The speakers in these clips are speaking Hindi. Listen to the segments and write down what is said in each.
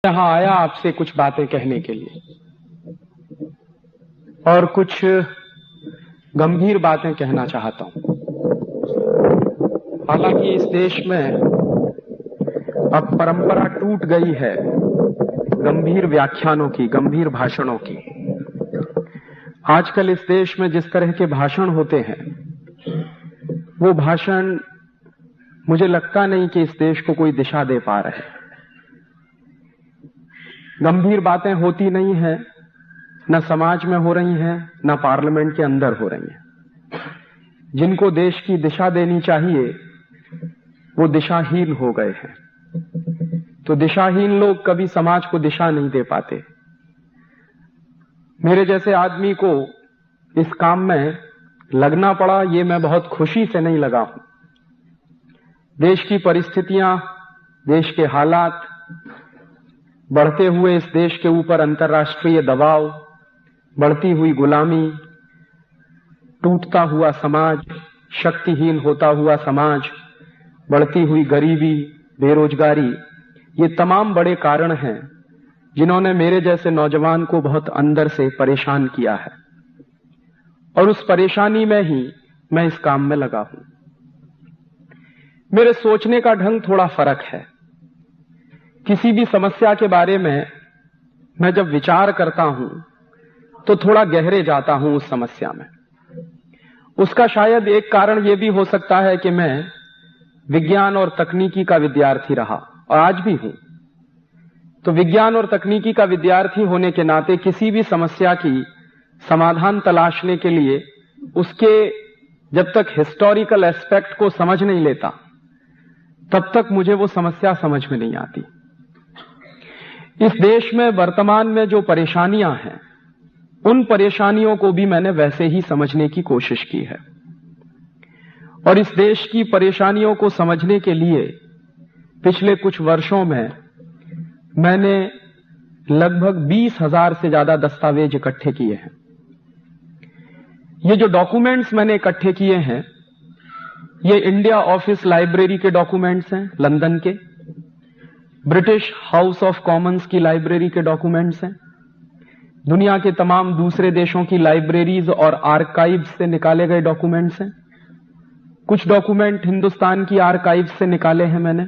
यहाँ आया आपसे कुछ बातें कहने के लिए और कुछ गंभीर बातें कहना चाहता हूं। हालांकि इस देश में अब परंपरा टूट गई है गंभीर व्याख्यानों की, गंभीर भाषणों की। आजकल इस देश में जिस तरह के भाषण होते हैं वो भाषण मुझे लगता नहीं कि इस देश को कोई दिशा दे पा रहे। गंभीर बातें होती नहीं है, न समाज में हो रही हैं, न पार्लियामेंट के अंदर हो रही हैं। जिनको देश की दिशा देनी चाहिए वो दिशाहीन हो गए हैं। तो दिशाहीन लोग कभी समाज को दिशा नहीं दे पाते। मेरे जैसे आदमी को इस काम में लगना पड़ा, ये मैं बहुत खुशी से नहीं लगा हूं। देश की परिस्थितियां, देश के हालात, बढ़ते हुए इस देश के ऊपर अंतर्राष्ट्रीय दबाव, बढ़ती हुई गुलामी, टूटता हुआ समाज, शक्तिहीन होता हुआ समाज, बढ़ती हुई गरीबी, बेरोजगारी, ये तमाम बड़े कारण हैं जिन्होंने मेरे जैसे नौजवान को बहुत अंदर से परेशान किया है। और उस परेशानी में ही मैं इस काम में लगा हूं। मेरे सोचने का ढंग थोड़ा फर्क है। किसी भी समस्या के बारे में मैं जब विचार करता हूं तो थोड़ा गहरे जाता हूं उस समस्या में। उसका शायद एक कारण यह भी हो सकता है कि मैं विज्ञान और तकनीकी का विद्यार्थी रहा और आज भी हूं। तो विज्ञान और तकनीकी का विद्यार्थी होने के नाते किसी भी समस्या की समाधान तलाशने के लिए उसके जब तक हिस्टोरिकल एस्पेक्ट को समझ नहीं लेता तब तक मुझे वो समस्या समझ में नहीं आती। इस देश में वर्तमान में जो परेशानियां हैं उन परेशानियों को भी मैंने वैसे ही समझने की कोशिश की है। और इस देश की परेशानियों को समझने के लिए पिछले कुछ वर्षों में मैंने लगभग 20,000 से ज्यादा दस्तावेज इकट्ठे किए हैं। ये जो डॉक्यूमेंट्स मैंने इकट्ठे किए हैं ये इंडिया ऑफिस लाइब्रेरी के डॉक्यूमेंट्स हैं, लंदन के। ब्रिटिश हाउस ऑफ कॉमन्स की लाइब्रेरी के डॉक्यूमेंट्स हैं। दुनिया के तमाम दूसरे देशों की लाइब्रेरीज और आर्काइव्स से निकाले गए डॉक्यूमेंट्स हैं। कुछ डॉक्यूमेंट हिंदुस्तान की आर्काइव्स से निकाले हैं मैंने,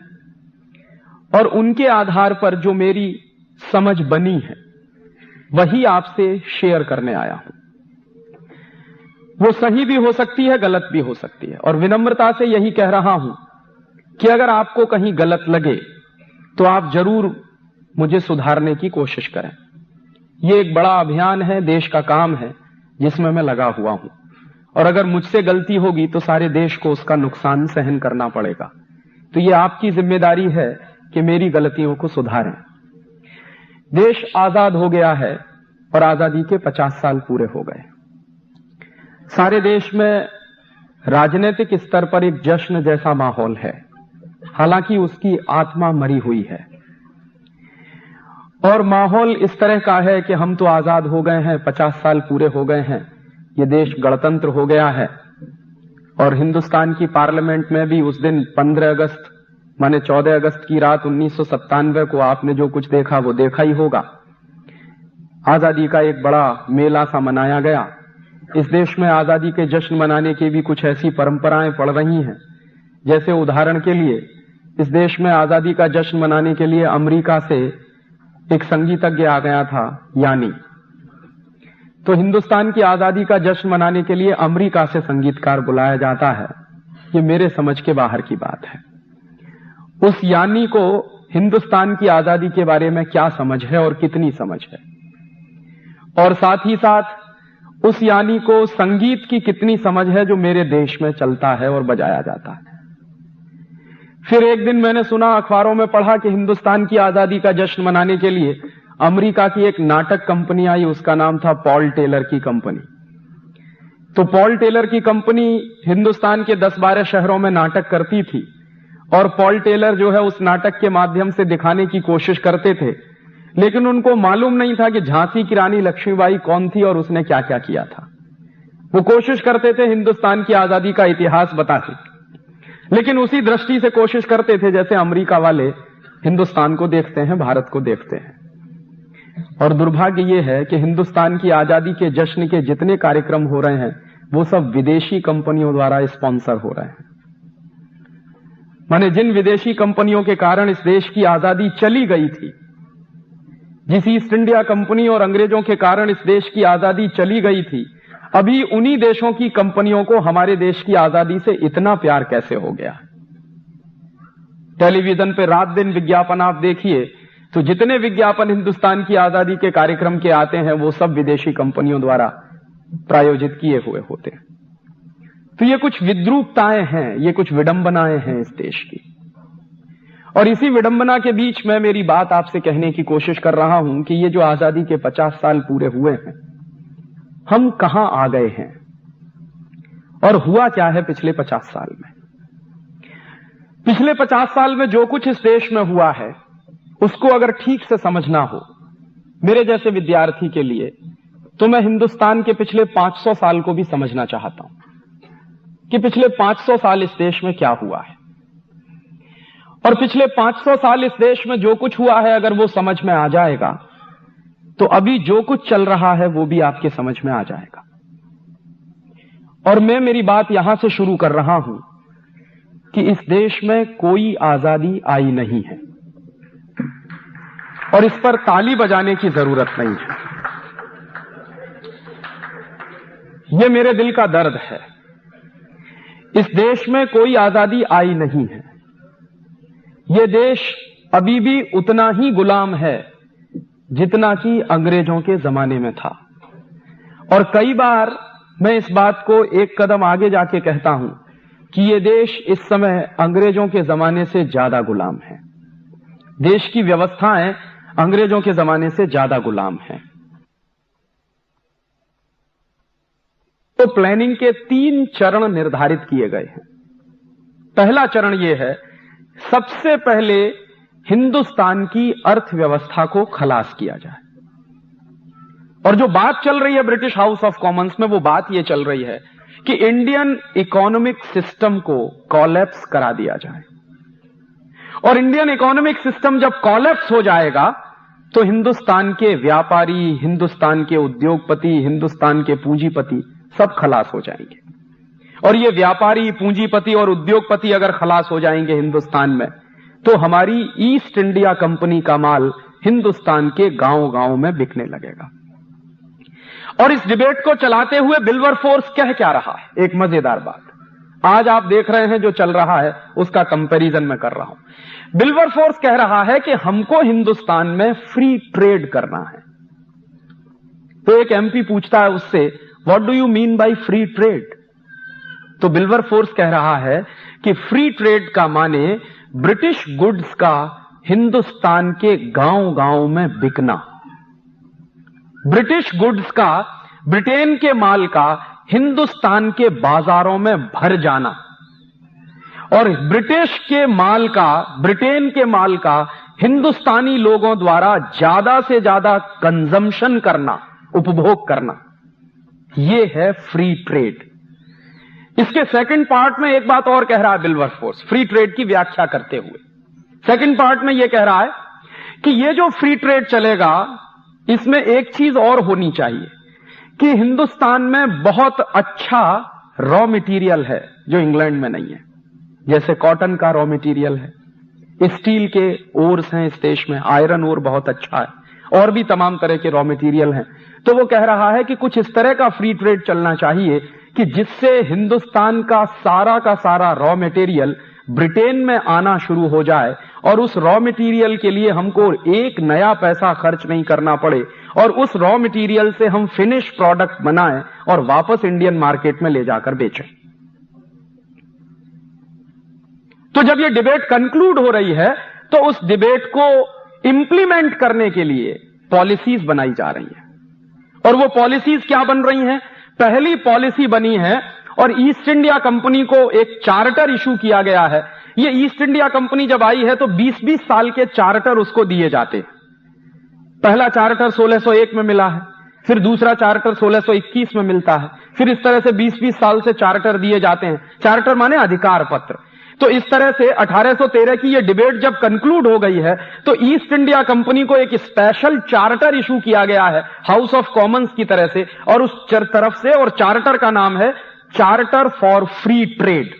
और उनके आधार पर जो मेरी समझ बनी है वही आपसे शेयर करने आया हूं। वो सही भी हो सकती है, गलत भी हो सकती है, और विनम्रता से यही कह रहा हूं कि अगर आपको कहीं गलत लगे तो आप जरूर मुझे सुधारने की कोशिश करें। ये एक बड़ा अभियान है, देश का काम है जिसमें मैं लगा हुआ हूं, और अगर मुझसे गलती होगी तो सारे देश को उसका नुकसान सहन करना पड़ेगा। तो ये आपकी जिम्मेदारी है कि मेरी गलतियों को सुधारें। देश आजाद हो गया है और आजादी के 50 साल पूरे हो गए। सारे देश में राजनीतिक स्तर पर एक जश्न जैसा माहौल है, हालांकि उसकी आत्मा मरी हुई है। और माहौल इस तरह का है कि हम तो आजाद हो गए हैं, 50 साल पूरे हो गए हैं, ये देश गणतंत्र हो गया है। और हिंदुस्तान की पार्लियामेंट में भी उस दिन 15 अगस्त माने 14 अगस्त की रात 1997 को आपने जो कुछ देखा वो देखा ही होगा। आजादी का एक बड़ा मेला सा मनाया गया। इस देश में आजादी के जश्न मनाने की भी कुछ ऐसी परंपराएं पड़ रही हैं, जैसे उदाहरण के लिए इस देश में आजादी का जश्न मनाने के लिए अमेरिका से एक संगीतज्ञ आ गया था, यानी। तो हिंदुस्तान की आजादी का जश्न मनाने के लिए अमेरिका से संगीतकार बुलाया जाता है, ये मेरे समझ के बाहर की बात है। उस यानी को हिंदुस्तान की आजादी के बारे में क्या समझ है और कितनी समझ है, और साथ ही साथ उस यानी को संगीत की कितनी समझ है जो मेरे देश में चलता है और बजाया जाता है। फिर एक दिन मैंने सुना, अखबारों में पढ़ा कि हिंदुस्तान की आजादी का जश्न मनाने के लिए अमेरिका की एक नाटक कंपनी आई, उसका नाम था पॉल टेलर की कंपनी। तो पॉल टेलर की कंपनी हिंदुस्तान के 10-12 शहरों में नाटक करती थी, और पॉल टेलर जो है उस नाटक के माध्यम से दिखाने की कोशिश करते थे, लेकिन उनको मालूम नहीं था कि झांसी की रानी लक्ष्मीबाई कौन थी और उसने क्या क्या किया था। वो कोशिश करते थे हिंदुस्तान की आजादी का इतिहास बताते, लेकिन उसी दृष्टि से कोशिश करते थे जैसे अमेरिका वाले हिंदुस्तान को देखते हैं, भारत को देखते हैं। और दुर्भाग्य यह है कि हिंदुस्तान की आजादी के जश्न के जितने कार्यक्रम हो रहे हैं वो सब विदेशी कंपनियों द्वारा स्पॉन्सर हो रहे हैं। माने जिन विदेशी कंपनियों के कारण इस देश की आजादी चली गई थी, जिस ईस्ट इंडिया कंपनी और अंग्रेजों के कारण इस देश की आजादी चली गई थी, अभी उन्हीं देशों की कंपनियों को हमारे देश की आजादी से इतना प्यार कैसे हो गया। टेलीविजन पे रात दिन विज्ञापन आप देखिए तो जितने विज्ञापन हिंदुस्तान की आजादी के कार्यक्रम के आते हैं वो सब विदेशी कंपनियों द्वारा प्रायोजित किए हुए होते हैं। तो ये कुछ विद्रूपताएं हैं, ये कुछ विडंबनाएं हैं इस देश की। और इसी विडंबना के बीच में मेरी बात आपसे कहने की कोशिश कर रहा हूं कि ये जो आजादी के 50 साल पूरे हुए हैं, हम कहां आ गए हैं और हुआ क्या है पिछले 50 साल में। पिछले 50 साल में जो कुछ इस देश में हुआ है उसको अगर ठीक से समझना हो मेरे जैसे विद्यार्थी के लिए, तो मैं हिंदुस्तान के पिछले 500 साल को भी समझना चाहता हूं कि पिछले 500 साल इस देश में क्या हुआ है। और पिछले 500 साल इस देश में जो कुछ हुआ है अगर वो समझ में आ जाएगा तो अभी जो कुछ चल रहा है वो भी आपके समझ में आ जाएगा। और मैं मेरी बात यहां से शुरू कर रहा हूं कि इस देश में कोई आजादी आई नहीं है और इस पर ताली बजाने की जरूरत नहीं है। यह मेरे दिल का दर्द है। इस देश में कोई आजादी आई नहीं है। यह देश अभी भी उतना ही गुलाम है जितना कि अंग्रेजों के जमाने में था। और कई बार मैं इस बात को एक कदम आगे जाके कहता हूं कि यह देश इस समय अंग्रेजों के जमाने से ज्यादा गुलाम है। देश की व्यवस्थाएं अंग्रेजों के जमाने से ज्यादा गुलाम हैं। तो प्लानिंग के 3 चरण निर्धारित किए गए हैं। पहला चरण यह है, सबसे पहले हिंदुस्तान की अर्थव्यवस्था को खलास किया जाए। और जो बात चल रही है ब्रिटिश हाउस ऑफ कॉमन्स में, वो बात यह चल रही है कि इंडियन इकोनॉमिक सिस्टम को कॉलेप्स करा दिया जाए। और इंडियन इकोनॉमिक सिस्टम जब कॉलेप्स हो जाएगा तो हिंदुस्तान के व्यापारी, हिंदुस्तान के उद्योगपति, हिंदुस्तान के पूंजीपति सब खलास हो जाएंगे। और ये व्यापारी, पूंजीपति और उद्योगपति अगर खलास हो जाएंगे हिंदुस्तान में तो हमारी ईस्ट इंडिया कंपनी का माल हिंदुस्तान के गांव-गांव में बिकने लगेगा। और इस डिबेट को चलाते हुए विल्बरफोर्स कह क्या रहा है, एक मजेदार बात आज आप देख रहे हैं जो चल रहा है उसका कंपैरिजन मैं कर रहा हूं। विल्बरफोर्स कह रहा है कि हमको हिंदुस्तान में फ्री ट्रेड करना है। तो एक एमपी पूछता है उससे, what do you mean by free trade? तो विल्बरफोर्स कह रहा है कि फ्री ट्रेड का माने ब्रिटिश गुड्स का हिंदुस्तान के गांव-गांव में बिकना, ब्रिटिश गुड्स का, ब्रिटेन के माल का हिंदुस्तान के बाजारों में भर जाना, और ब्रिटिश के माल का, ब्रिटेन के माल का हिंदुस्तानी लोगों द्वारा ज्यादा से ज्यादा कंजम्पशन करना, उपभोग करना, यह है फ्री ट्रेड। इसके सेकंड पार्ट में एक बात और कह रहा है विल्बरफोर्स, फ्री ट्रेड की व्याख्या करते हुए सेकंड पार्ट में यह कह रहा है कि यह जो फ्री ट्रेड चलेगा इसमें एक चीज और होनी चाहिए कि हिंदुस्तान में बहुत अच्छा रॉ मटेरियल है जो इंग्लैंड में नहीं है। जैसे कॉटन का रॉ मटेरियल है, स्टील के ओर्स हैं इस देश में, आयरन ओर बहुत अच्छा है, और भी तमाम तरह के रॉ मटेरियल हैं। तो वो कह रहा है कि कुछ इस तरह का फ्री ट्रेड चलना चाहिए कि जिससे हिंदुस्तान का सारा रॉ मटेरियल ब्रिटेन में आना शुरू हो जाए और उस रॉ मटेरियल के लिए हमको एक नया पैसा खर्च नहीं करना पड़े और उस रॉ मटेरियल से हम फिनिश प्रोडक्ट बनाएं और वापस इंडियन मार्केट में ले जाकर बेचें। तो जब ये डिबेट कंक्लूड हो रही है तो उस डिबेट को इंप्लीमेंट करने के लिए पॉलिसीज बनाई जा रही हैं। और वो पॉलिसीज क्या बन रही हैं? पहली पॉलिसी बनी है और ईस्ट इंडिया कंपनी को एक चार्टर इशू किया गया है। ये ईस्ट इंडिया कंपनी जब आई है तो 20-20 साल के चार्टर उसको दिए जाते हैं। पहला चार्टर 1601 में मिला है, फिर दूसरा चार्टर 1621 में मिलता है, फिर इस तरह से 20-20 साल से चार्टर दिए जाते हैं। चार्टर माने अधिकार पत्र। तो इस तरह से 1813 की ये डिबेट जब कंक्लूड हो गई है तो ईस्ट इंडिया कंपनी को एक स्पेशल चार्टर इशू किया गया है हाउस ऑफ कॉमन्स की तरह से, और उस तरफ से, और चार्टर का नाम है चार्टर फॉर फ्री ट्रेड।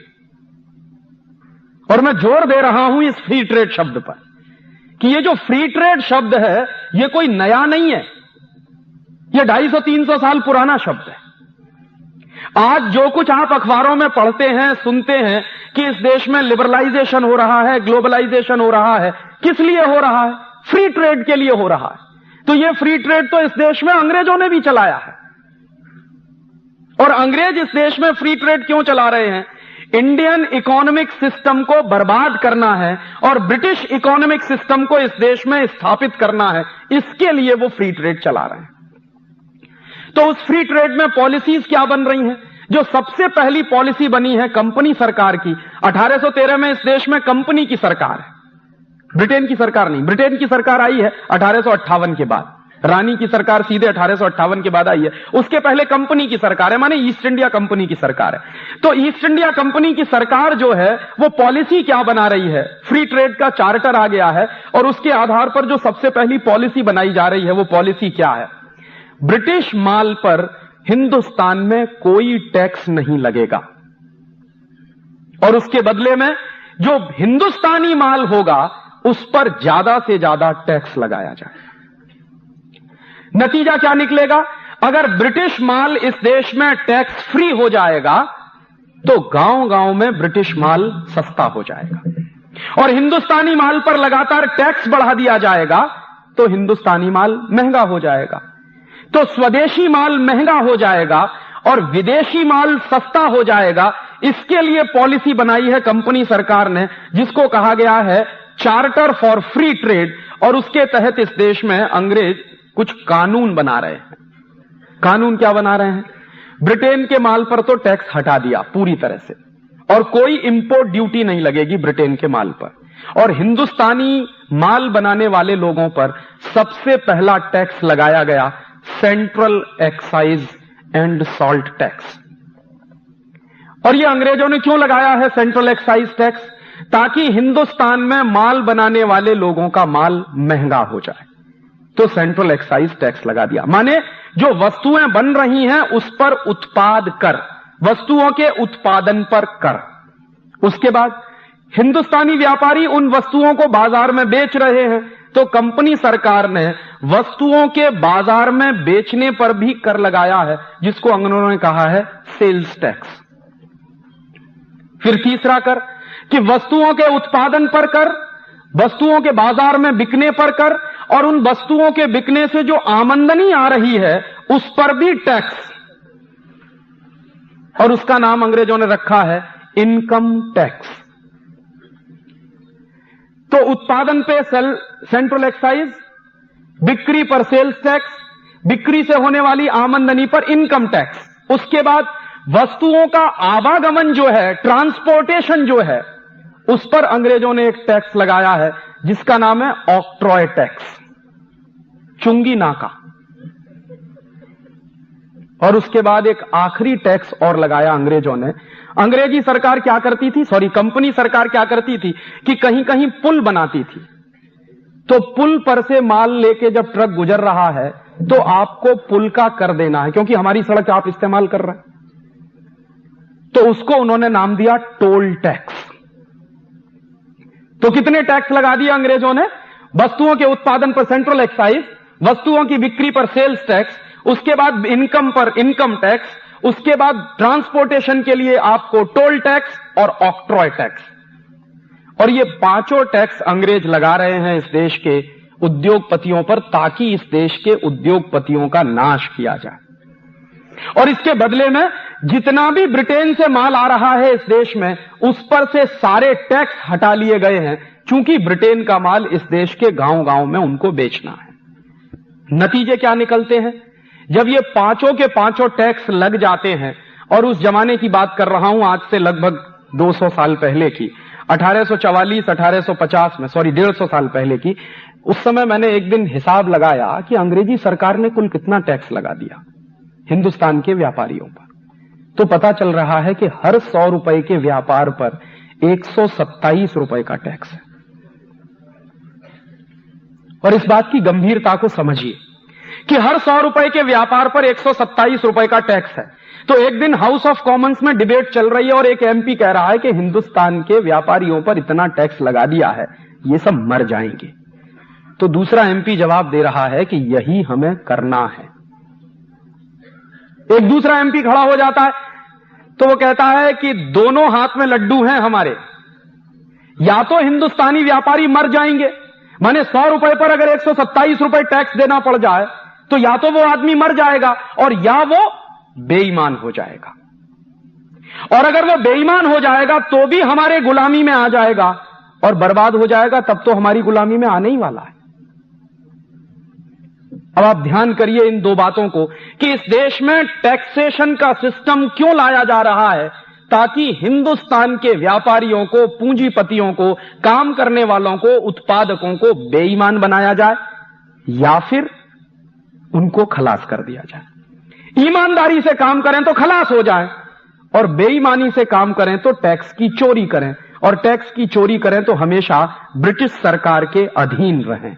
और मैं जोर दे रहा हूं इस फ्री ट्रेड शब्द पर कि ये जो फ्री ट्रेड शब्द है ये कोई नया नहीं है, ये 250-300 साल पुराना शब्द है। आज जो कुछ आप अखबारों में पढ़ते हैं, सुनते हैं कि इस देश में लिबरलाइजेशन हो रहा है, ग्लोबलाइजेशन हो रहा है, किस लिए हो रहा है? फ्री ट्रेड के लिए हो रहा है। तो ये फ्री ट्रेड तो इस देश में अंग्रेजों ने भी चलाया है। और अंग्रेज इस देश में फ्री ट्रेड क्यों चला रहे हैं? इंडियन इकोनॉमिक सिस्टम को बर्बाद करना है और ब्रिटिश इकोनॉमिक सिस्टम को इस देश में स्थापित करना है, इसके लिए वो फ्री ट्रेड चला रहे हैं। तो उस फ्री ट्रेड में पॉलिसीज क्या बन रही हैं? जो सबसे पहली पॉलिसी बनी है कंपनी सरकार की। 1813 में इस देश में कंपनी की सरकार है, ब्रिटेन की सरकार नहीं। ब्रिटेन की सरकार आई है 1858 के बाद, रानी की सरकार सीधे 1858 के बाद आई है। उसके पहले कंपनी की सरकार है, माने ईस्ट इंडिया कंपनी की सरकार है। तो ईस्ट इंडिया कंपनी की सरकार जो है वो पॉलिसी क्या बना रही है? फ्री ट्रेड का चार्टर आ गया है और उसके आधार पर जो सबसे पहली पॉलिसी बनाई जा रही है वो पॉलिसी क्या है? ब्रिटिश माल पर हिंदुस्तान में कोई टैक्स नहीं लगेगा और उसके बदले में जो हिंदुस्तानी माल होगा उस पर ज्यादा से ज्यादा टैक्स लगाया जाए। नतीजा क्या निकलेगा? अगर ब्रिटिश माल इस देश में टैक्स फ्री हो जाएगा तो गांव गांव में ब्रिटिश माल सस्ता हो जाएगा और हिंदुस्तानी माल पर लगातार टैक्स बढ़ा दिया जाएगा तो हिंदुस्तानी माल महंगा हो जाएगा। तो स्वदेशी माल महंगा हो जाएगा और विदेशी माल सस्ता हो जाएगा। इसके लिए पॉलिसी बनाई है कंपनी सरकार ने, जिसको कहा गया है चार्टर फॉर फ्री ट्रेड। और उसके तहत इस देश में अंग्रेज कुछ कानून बना रहे हैं। कानून क्या बना रहे हैं? ब्रिटेन के माल पर तो टैक्स हटा दिया पूरी तरह से और कोई इंपोर्ट ड्यूटी नहीं लगेगी ब्रिटेन के माल पर, और हिंदुस्तानी माल बनाने वाले लोगों पर सबसे पहला टैक्स लगाया गया central excise and salt tax. और ये अंग्रेजों ने क्यों लगाया है सेंट्रल एक्साइज टैक्स? ताकि हिंदुस्तान में माल बनाने वाले लोगों का माल महंगा हो जाए। तो सेंट्रल एक्साइज टैक्स लगा दिया, माने जो वस्तुएं बन रही हैं उस पर उत्पाद कर, वस्तुओं के उत्पादन पर कर। उसके बाद हिंदुस्तानी व्यापारी उन वस्तुओं को बाजार में बेच रहे हैं तो कंपनी सरकार ने वस्तुओं के बाजार में बेचने पर भी कर लगाया है, जिसको उन्होंने कहा है सेल्स टैक्स। फिर तीसरा कर कि वस्तुओं के उत्पादन पर कर, वस्तुओं के बाजार में बिकने पर कर, और उन वस्तुओं के बिकने से जो आमदनी आ रही है उस पर भी टैक्स। और उसका नाम अंग्रेजों ने रखा है इनकम टैक्स। तो उत्पादन पे सेंट्रल एक्साइज, बिक्री पर सेल्स टैक्स, बिक्री से होने वाली आमदनी पर इनकम टैक्स। उसके बाद वस्तुओं का आवागमन जो है, ट्रांसपोर्टेशन जो है, उस पर अंग्रेजों ने एक टैक्स लगाया है जिसका नाम है ऑक्ट्रॉय टैक्स, चुंगी नाका। और उसके बाद एक आखिरी टैक्स और लगाया अंग्रेजों ने। अंग्रेजी सरकार क्या करती थी, कंपनी सरकार क्या करती थी कि कहीं कहीं पुल बनाती थी। तो पुल पर से माल लेके जब ट्रक गुजर रहा है तो आपको पुल का कर देना है, क्योंकि हमारी सड़क आप इस्तेमाल कर रहे हैं। तो उसको उन्होंने नाम दिया टोल टैक्स। तो कितने टैक्स लगा दिए अंग्रेजों ने? वस्तुओं के उत्पादन पर सेंट्रल एक्साइज, वस्तुओं की बिक्री पर सेल्स टैक्स, उसके बाद इनकम पर इनकम टैक्स, उसके बाद ट्रांसपोर्टेशन के लिए आपको टोल टैक्स और ऑक्ट्रॉय टैक्स। और ये पांचों टैक्स अंग्रेज लगा रहे हैं इस देश के उद्योगपतियों पर, ताकि इस देश के उद्योगपतियों का नाश किया जाए। और इसके बदले में जितना भी ब्रिटेन से माल आ रहा है इस देश में, उस पर से सारे टैक्स हटा लिए गए हैं, क्योंकि ब्रिटेन का माल इस देश के गांव गांव में उनको बेचना है। नतीजे क्या निकलते हैं? जब ये पांचों के पांचों टैक्स लग जाते हैं, और उस जमाने की बात कर रहा हूं, आज से लगभग 200 साल पहले की, 1850 में 150 साल पहले की। उस समय मैंने एक दिन हिसाब लगाया कि अंग्रेजी सरकार ने कुल कितना टैक्स लगा दिया हिंदुस्तान के व्यापारियों पर। तो पता चल रहा है कि हर 100 रुपए के व्यापार पर 127 रुपए का टैक्स है। और इस बात की गंभीरता को समझिए कि हर 100 रुपए के व्यापार पर 127 रुपए का टैक्स है। तो एक दिन हाउस ऑफ कॉमन्स में डिबेट चल रही है और एक एमपी कह रहा है कि हिंदुस्तान के व्यापारियों पर इतना टैक्स लगा दिया है, ये सब मर जाएंगे। तो दूसरा एमपी जवाब दे रहा है कि यही हमें करना है। एक दूसरा एमपी खड़ा हो जाता है तो वो कहता है कि दोनों हाथ में लड्डू हैं हमारे, या तो हिंदुस्तानी व्यापारी मर जाएंगे, माने 100 रुपए पर अगर 127 रुपए टैक्स देना पड़ जाए तो या तो वो आदमी मर जाएगा और या वो बेईमान हो जाएगा। और अगर वो बेईमान हो जाएगा तो भी हमारे गुलामी में आ जाएगा और बर्बाद हो जाएगा, तब तो हमारी गुलामी में आने ही वाला है। अब आप ध्यान करिए इन दो बातों को कि इस देश में टैक्सेशन का सिस्टम क्यों लाया जा रहा है, ताकि हिंदुस्तान के व्यापारियों को, पूंजीपतियों को, काम करने वालों को, उत्पादकों को बेईमान बनाया जाए या फिर उनको खलास कर दिया जाए। ईमानदारी से काम करें तो खलास हो जाए और बेईमानी से काम करें तो टैक्स की चोरी करें, और टैक्स की चोरी करें तो हमेशा ब्रिटिश सरकार के अधीन रहें,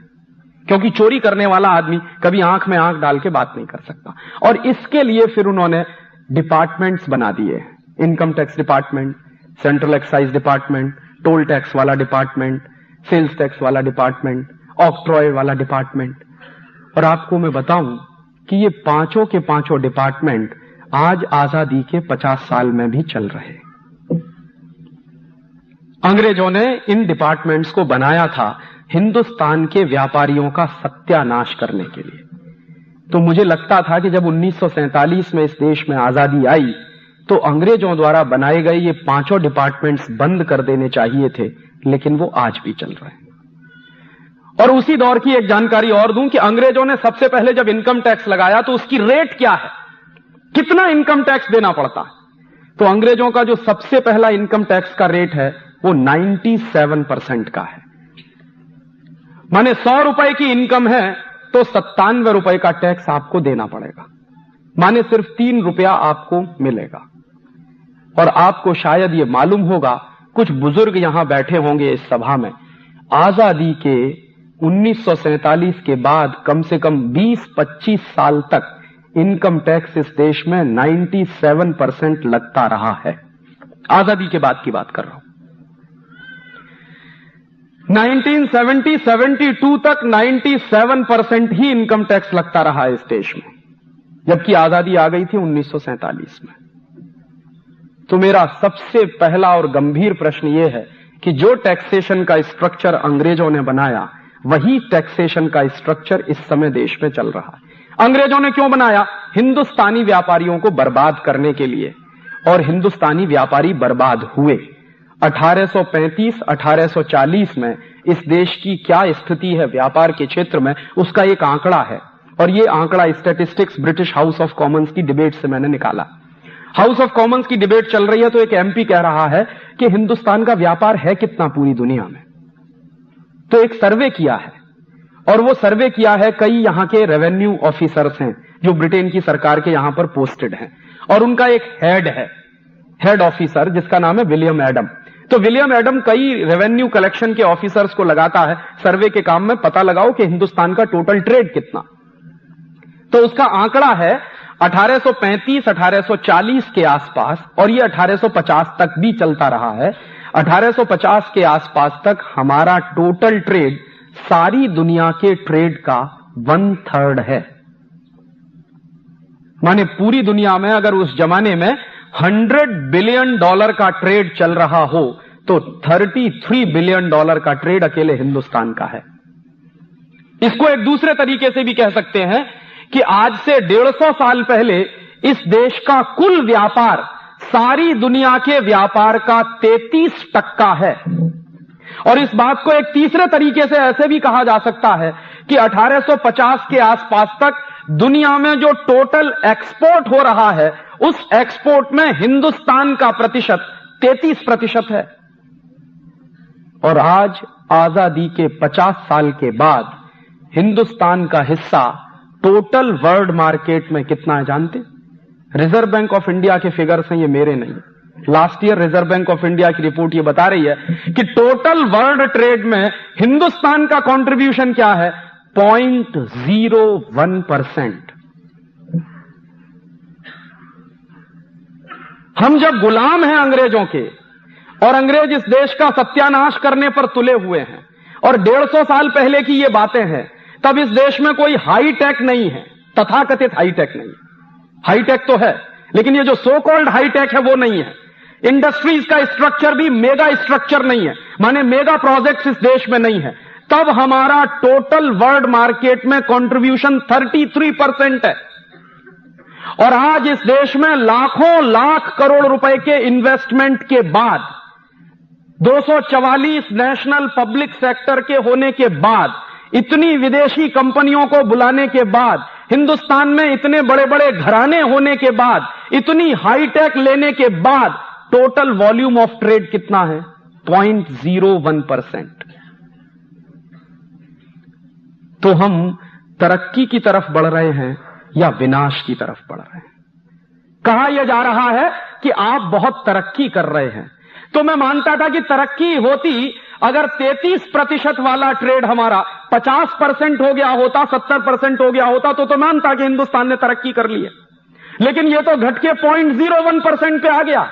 क्योंकि चोरी करने वाला आदमी कभी आंख में आंख डाल के बात नहीं कर सकता। और इसके लिए फिर उन्होंने डिपार्टमेंट्स बना दिए, income tax department, central excise department, toll tax वाला डिपार्टमेंट, सेल्स टैक्स वाला डिपार्टमेंट, ऑक्ट्रॉय वाला डिपार्टमेंट। और आपको मैं बताऊं कि ये पांचों के पांचों डिपार्टमेंट आज आजादी के 50 साल में भी चल रहे। अंग्रेजों ने इन डिपार्टमेंट्स को बनाया था हिंदुस्तान के व्यापारियों का सत्यानाश करने के लिए। तो मुझे लगता था कि जब 1947 में इस देश में आजादी आई तो अंग्रेजों द्वारा बनाए गए ये पांचों डिपार्टमेंट्स बंद कर देने चाहिए थे, लेकिन वो आज भी चल रहे हैं। और उसी दौर की एक जानकारी और दूं कि अंग्रेजों ने सबसे पहले जब इनकम टैक्स लगाया तो उसकी रेट क्या है, कितना इनकम टैक्स देना पड़ता है। तो अंग्रेजों का जो सबसे पहला इनकम टैक्स का रेट है वो 97% का है। माने 100 रुपए की इनकम है तो 97 रुपए का टैक्स आपको देना पड़ेगा, माने सिर्फ 3 रुपया आपको मिलेगा। और आपको शायद ये मालूम होगा, कुछ बुजुर्ग यहां बैठे होंगे इस सभा में, आजादी के 1947 के बाद कम से कम 20-25 साल तक इनकम टैक्स इस देश में 97% लगता रहा है। आजादी के बाद की बात कर रहा हूं। 1970-72 तक 97% ही इनकम टैक्स लगता रहा है इस देश में, जबकि आजादी आ गई थी 1947 में। तो मेरा सबसे पहला और गंभीर प्रश्न यह है कि जो टैक्सेशन का स्ट्रक्चर अंग्रेजों ने बनाया, वही टैक्सेशन का स्ट्रक्चर इस समय देश में चल रहा है। अंग्रेजों ने क्यों बनाया? हिंदुस्तानी व्यापारियों को बर्बाद करने के लिए, और हिंदुस्तानी व्यापारी बर्बाद हुए। 1835-1840 में इस देश की क्या स्थिति है व्यापार के क्षेत्र में, उसका एक आंकड़ा है, और ये आंकड़ा statistics British house of Commons की डिबेट से मैंने निकाला। हाउस ऑफ कॉमन्स की डिबेट चल रही है तो एक एमपी कह रहा है कि हिंदुस्तान का व्यापार है कितना पूरी दुनिया में। तो एक सर्वे किया है, और वो सर्वे किया है कई यहां के रेवेन्यू ऑफिसर्स हैं जो ब्रिटेन की सरकार के यहां पर पोस्टेड हैं, और उनका एक हेड है, हेड ऑफिसर, जिसका नाम है विलियम एडम। तो विलियम एडम कई रेवेन्यू कलेक्शन के ऑफिसर्स को लगाता है सर्वे के काम में, पता लगाओ कि हिंदुस्तान का टोटल ट्रेड कितना। तो उसका आंकड़ा है 1835-1840 के आसपास, और ये 1850 तक भी चलता रहा है। 1850 के आसपास तक हमारा टोटल ट्रेड सारी दुनिया के ट्रेड का 1/3 है। माने पूरी दुनिया में अगर उस जमाने में $100 बिलियन का ट्रेड चल रहा हो तो $33 बिलियन का ट्रेड अकेले हिंदुस्तान का है। इसको एक दूसरे तरीके से भी कह सकते हैं कि आज से 150 साल पहले इस देश का कुल व्यापार सारी दुनिया के व्यापार का 33% है। और इस बात को एक तीसरे तरीके से ऐसे भी कहा जा सकता है कि 1850 के आसपास तक दुनिया में जो टोटल एक्सपोर्ट हो रहा है, उस एक्सपोर्ट में हिंदुस्तान का प्रतिशत 33% है। और आज आजादी के 50 साल के बाद हिंदुस्तान का हिस्सा टोटल वर्ल्ड मार्केट में कितना है जानते? रिजर्व बैंक ऑफ इंडिया के फिगर्स हैं, ये मेरे नहीं, last year reserve bank of India की रिपोर्ट ये बता रही है कि टोटल वर्ल्ड ट्रेड में हिंदुस्तान का कंट्रीब्यूशन क्या है? 0.01%। हम जब गुलाम हैं अंग्रेजों के और अंग्रेज इस देश का सत्यानाश करने पर तुले हुए हैं और 150 साल पहले की ये बातें हैं, तब इस देश में कोई हाईटेक नहीं है, तथाकथित हाईटेक नहीं। हाईटेक तो है, लेकिन ये जो सो कॉल्ड हाईटेक है वो नहीं है। इंडस्ट्रीज का स्ट्रक्चर भी मेगा स्ट्रक्चर नहीं है, माने मेगा प्रोजेक्ट्स इस देश में नहीं है। तब हमारा टोटल वर्ल्ड मार्केट में कंट्रीब्यूशन 33% है। और आज इस देश में लाखों लाख करोड़ रुपए के इन्वेस्टमेंट के बाद, 244 नेशनल पब्लिक सेक्टर के होने के बाद, इतनी विदेशी कंपनियों को बुलाने के बाद, हिंदुस्तान में इतने बड़े बड़े घराने होने के बाद, इतनी हाईटेक लेने के बाद, टोटल वॉल्यूम ऑफ ट्रेड कितना है? 0.01%। तो हम तरक्की की तरफ बढ़ रहे हैं या विनाश की तरफ बढ़ रहे हैं? कहा यह जा रहा है कि आप बहुत तरक्की कर रहे हैं। तो मैं मानता था कि तरक्की होती अगर 33% वाला ट्रेड हमारा 50% हो गया होता, 70% हो गया होता, तो मानता कि हिंदुस्तान ने तरक्की कर ली है। लेकिन यह तो घट के 0.01% पे आ गया।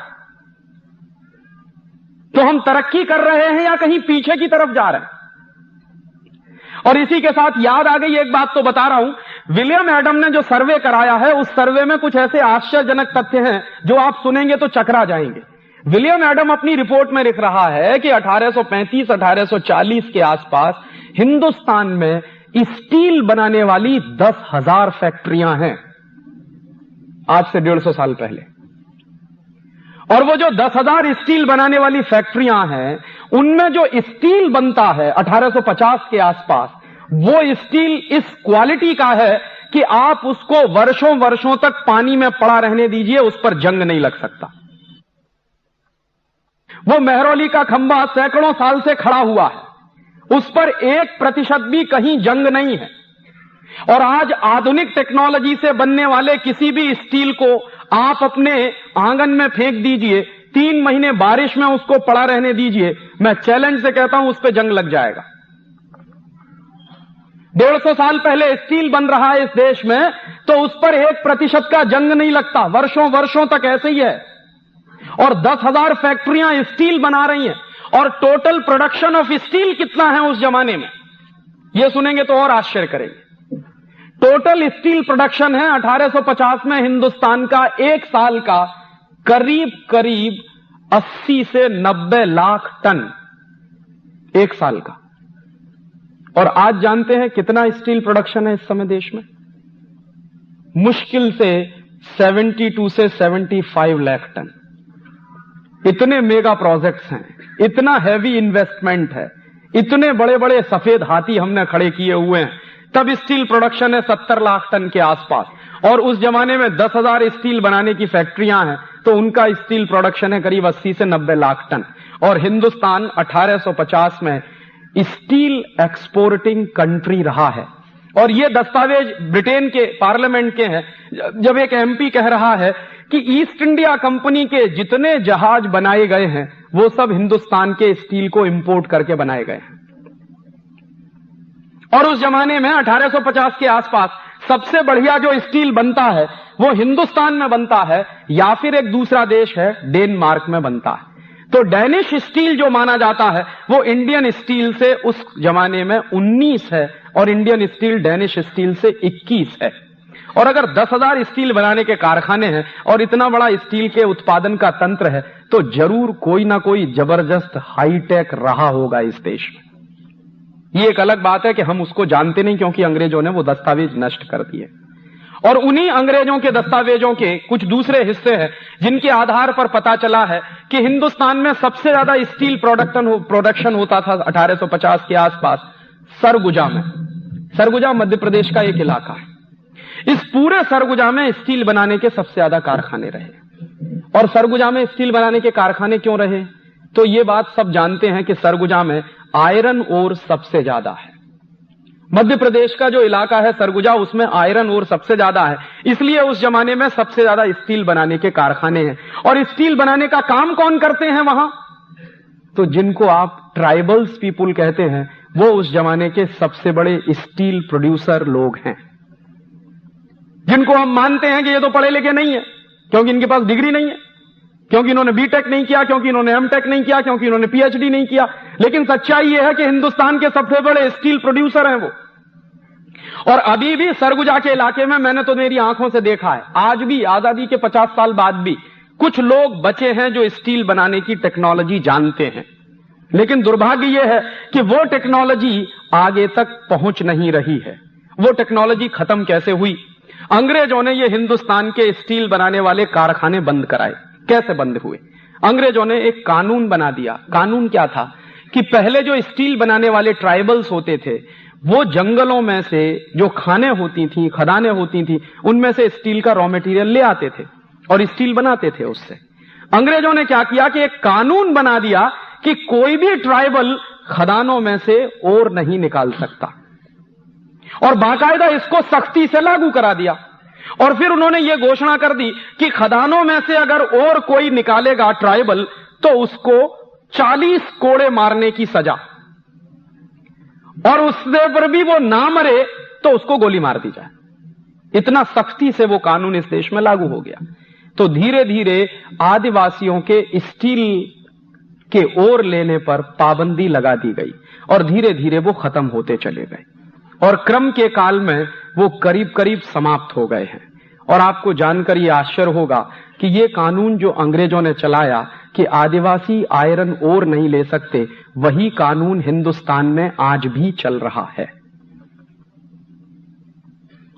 तो हम तरक्की कर रहे हैं या कहीं पीछे की तरफ जा रहे हैं? और इसी के साथ याद आ गई एक बात, तो बता रहा हूं, विलियम एडम ने जो सर्वे कराया है, उस सर्वे में कुछ ऐसे आश्चर्यजनक तथ्य हैं जो आप सुनेंगे तो चकरा जाएंगे। विलियम एडम अपनी रिपोर्ट में लिख रहा है कि 1835-1840 के आसपास हिंदुस्तान में स्टील बनाने वाली 10,000 फैक्ट्रियां हैं, आज से 150 साल पहले। और वो जो 10,000 स्टील बनाने वाली फैक्ट्रियां हैं, उनमें जो स्टील बनता है 1850 के आसपास, वो स्टील इस क्वालिटी का है कि आप उसको वर्षों वर्षों तक पानी में पड़ा रहने दीजिए, उस पर जंग नहीं लग सकता। वो मेहरौली का खंभा सैकड़ों साल से खड़ा हुआ है, उस पर 1% भी कहीं जंग नहीं है। और आज आधुनिक टेक्नोलॉजी से बनने वाले किसी भी स्टील को आप अपने आंगन में फेंक दीजिए, 3 महीने बारिश में उसको पड़ा रहने दीजिए, मैं चैलेंज से कहता हूं उस पर जंग लग जाएगा। 150 साल पहले स्टील बन रहा है इस देश में, तो उस पर 1% का जंग नहीं लगता, वर्षों वर्षों तक ऐसे ही है। और 10,000 फैक्ट्रियां स्टील बना रही हैं, और टोटल प्रोडक्शन ऑफ स्टील कितना है उस जमाने में, यह सुनेंगे तो और आश्चर्य करेंगे। टोटल स्टील प्रोडक्शन है 1850 में हिंदुस्तान का एक साल का करीब करीब 80 से 90 लाख टन एक साल का। और आज जानते हैं कितना स्टील प्रोडक्शन है इस समय देश में? मुश्किल से 72 से 75 लाख टन। इतने मेगा प्रोजेक्ट्स हैं, इतना हैवी इन्वेस्टमेंट है, इतने बड़े बड़े सफेद हाथी हमने खड़े किए हुए हैं, तब स्टील प्रोडक्शन है 70 लाख टन के आसपास। और उस जमाने में 10,000 स्टील बनाने की फैक्ट्रियां हैं, तो उनका स्टील प्रोडक्शन है करीब 80 से 90 लाख टन। और हिंदुस्तान 1850 में स्टील एक्सपोर्टिंग कंट्री रहा है। और ये दस्तावेज ब्रिटेन के पार्लियामेंट के हैं, जब एक एमपी कह रहा है कि ईस्ट इंडिया कंपनी के जितने जहाज बनाए गए हैं वो सब हिंदुस्तान के स्टील को इंपोर्ट करके बनाए गए हैं। और उस जमाने में 1850 के आसपास सबसे बढ़िया जो स्टील बनता है वो हिंदुस्तान में बनता है, या फिर एक दूसरा देश है डेनमार्क में बनता है। तो डेनिश स्टील जो माना जाता है वो इंडियन स्टील से उस जमाने में 19 है, और इंडियन स्टील डेनिश स्टील से 21 है। और अगर 10,000 स्टील बनाने के कारखाने हैं और इतना बड़ा स्टील के उत्पादन का तंत्र है, तो जरूर कोई ना कोई जबरदस्त हाईटेक रहा होगा इस देश में। ये एक अलग बात है कि हम उसको जानते नहीं, क्योंकि अंग्रेजों ने वो दस्तावेज नष्ट कर दिए। और उन्हीं अंग्रेजों के दस्तावेजों के कुछ दूसरे हिस्से हैं जिनके आधार पर पता चला है कि हिंदुस्तान में सबसे ज्यादा स्टील प्रोडक्शन होता था 1850 के आसपास सरगुजा में। सरगुजा मध्य प्रदेश का एक इलाका है। इस पूरे सरगुजा में स्टील बनाने के सबसे ज्यादा कारखाने रहे। और सरगुजा में स्टील बनाने के कारखाने क्यों रहे? तो ये बात सब जानते हैं कि सरगुजा में आयरन ओर सबसे ज्यादा है। मध्य प्रदेश का जो इलाका है सरगुजा, उसमें आयरन ओर सबसे ज्यादा है, इसलिए उस जमाने में सबसे ज्यादा स्टील बनाने के कारखाने हैं। और स्टील बनाने का काम कौन करते हैं वहां? तो जिनको आप ट्राइबल्स पीपुल कहते हैं, वो उस जमाने के सबसे बड़े स्टील प्रोड्यूसर लोग हैं, जिनको हम मानते हैं कि ये तो पढ़े लिखे नहीं है, क्योंकि इनके पास डिग्री नहीं है, क्योंकि इन्होंने बीटेक नहीं किया, क्योंकि इन्होंने एमटेक नहीं किया, क्योंकि इन्होंने पीएचडी नहीं किया। लेकिन सच्चाई यह है कि हिंदुस्तान के सबसे बड़े स्टील प्रोड्यूसर हैं वो। और अभी भी सरगुजा के इलाके में, मैंने तो मेरी आंखों से देखा है, आज भी आजादी के 50 साल बाद भी कुछ लोग बचे हैं जो स्टील बनाने की टेक्नोलॉजी जानते हैं। लेकिन दुर्भाग्य यह है कि वो टेक्नोलॉजी आगे तक पहुंच नहीं रही है। वो टेक्नोलॉजी खत्म कैसे हुई? अंग्रेजों ने ये हिंदुस्तान के स्टील बनाने वाले कारखाने बंद कराए। कैसे बंद हुए? अंग्रेजों ने एक कानून बना दिया। कानून क्या था कि पहले जो स्टील बनाने वाले ट्राइबल्स होते थे, वो जंगलों में से जो खानें होती थी, खदानें होती थी, उनमें से स्टील का रॉ मटेरियल ले आते थे और स्टील बनाते थे उससे। अंग्रेजों ने क्या किया कि एक कानून बना दिया कि कोई भी ट्राइबल खदानों में से ओर नहीं निकाल सकता, और बाकायदा इसको सख्ती से लागू करा दिया। और फिर उन्होंने ये घोषणा कर दी कि खदानों में से अगर और कोई निकालेगा ट्राइबल, तो उसको 40 कोड़े मारने की सजा, और उससे पर भी वो ना मरे तो उसको गोली मार दी जाए। इतना सख्ती से वो कानून इस देश में लागू हो गया। तो धीरे धीरे आदिवासियों के स्टील के ओर लेने पर पाबंदी लगा दी गई, और धीरे धीरे वो खत्म होते चले गए, और क्रम के काल में वो करीब करीब समाप्त हो गए हैं। और आपको जानकर ये आश्चर्य होगा कि ये कानून जो अंग्रेजों ने चलाया कि आदिवासी आयरन ओर नहीं ले सकते, वही कानून हिंदुस्तान में आज भी चल रहा है।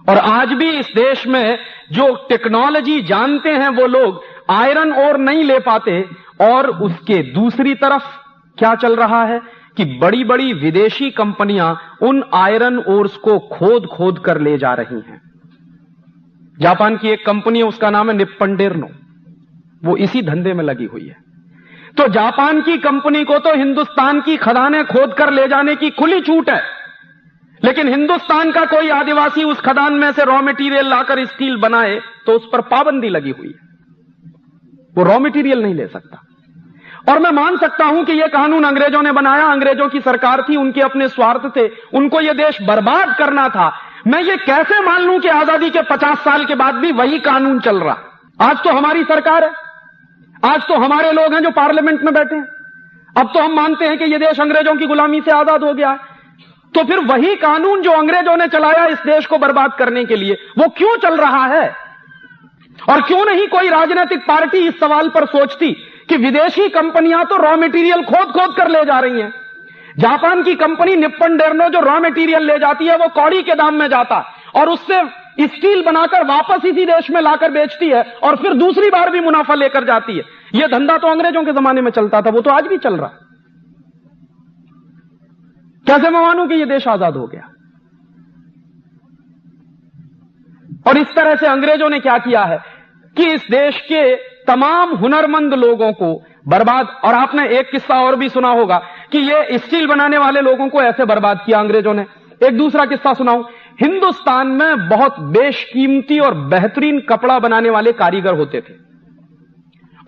और आज भी इस देश में जो टेक्नोलॉजी जानते हैं वो लोग आयरन ओर नहीं ले पाते। और उसके दूसरी तरफ क्या चल रहा है कि बड़ी बड़ी विदेशी कंपनियां उन आयरन ओर्स को खोद खोद कर ले जा रही हैं। जापान की एक कंपनी है, उसका नाम है निप्पन डेर्नो, वो इसी धंधे में लगी हुई है। तो जापान की कंपनी को तो हिंदुस्तान की खदानें खोद कर ले जाने की खुली छूट है, लेकिन हिंदुस्तान का कोई आदिवासी उस खदान में से रॉ मटेरियल लाकर स्टील बनाए तो उस पर पाबंदी लगी हुई है, वो रॉ मटेरियल नहीं ले सकता। और मैं मान सकता हूं कि यह कानून अंग्रेजों ने बनाया, अंग्रेजों की सरकार थी, उनके अपने स्वार्थ थे, उनको यह देश बर्बाद करना था। मैं ये कैसे मान लूं कि आजादी के 50 साल के बाद भी वही कानून चल रहा? आज तो हमारी सरकार है, आज तो हमारे लोग हैं जो पार्लियामेंट में बैठे हैं। अब तो हम मानते हैं कि यह देश अंग्रेजों की गुलामी से आजाद हो गया है। तो फिर वही कानून जो अंग्रेजों ने चलाया इस देश को बर्बाद करने के लिए, वो क्यों चल रहा है? और क्यों नहीं कोई राजनीतिक पार्टी इस सवाल पर सोचती कि विदेशी कंपनियां तो रॉ मटेरियल खोद खोद कर ले जा रही हैं। जापान की कंपनी निप्पन डेर्नो जो रॉ मटेरियल ले जाती है वो कौड़ी के दाम में जाता है और उससे स्टील बनाकर वापस इसी देश में लाकर बेचती है और फिर दूसरी बार भी मुनाफा लेकर जाती है। यह धंधा तो अंग्रेजों के जमाने में चलता था, वो तो आज भी चल रहा है। कैसे मैं मानूं कि यह देश आजाद हो गया? और इस तरह से अंग्रेजों ने क्या किया है कि इस देश के तमाम हुनरमंद लोगों को बर्बाद। और आपने एक किस्सा और भी सुना होगा कि ये स्टील बनाने वाले लोगों को ऐसे बर्बाद किया अंग्रेजों ने। एक दूसरा किस्सा सुनाऊं। हिंदुस्तान में बहुत बेशकीमती और बेहतरीन कपड़ा बनाने वाले कारीगर होते थे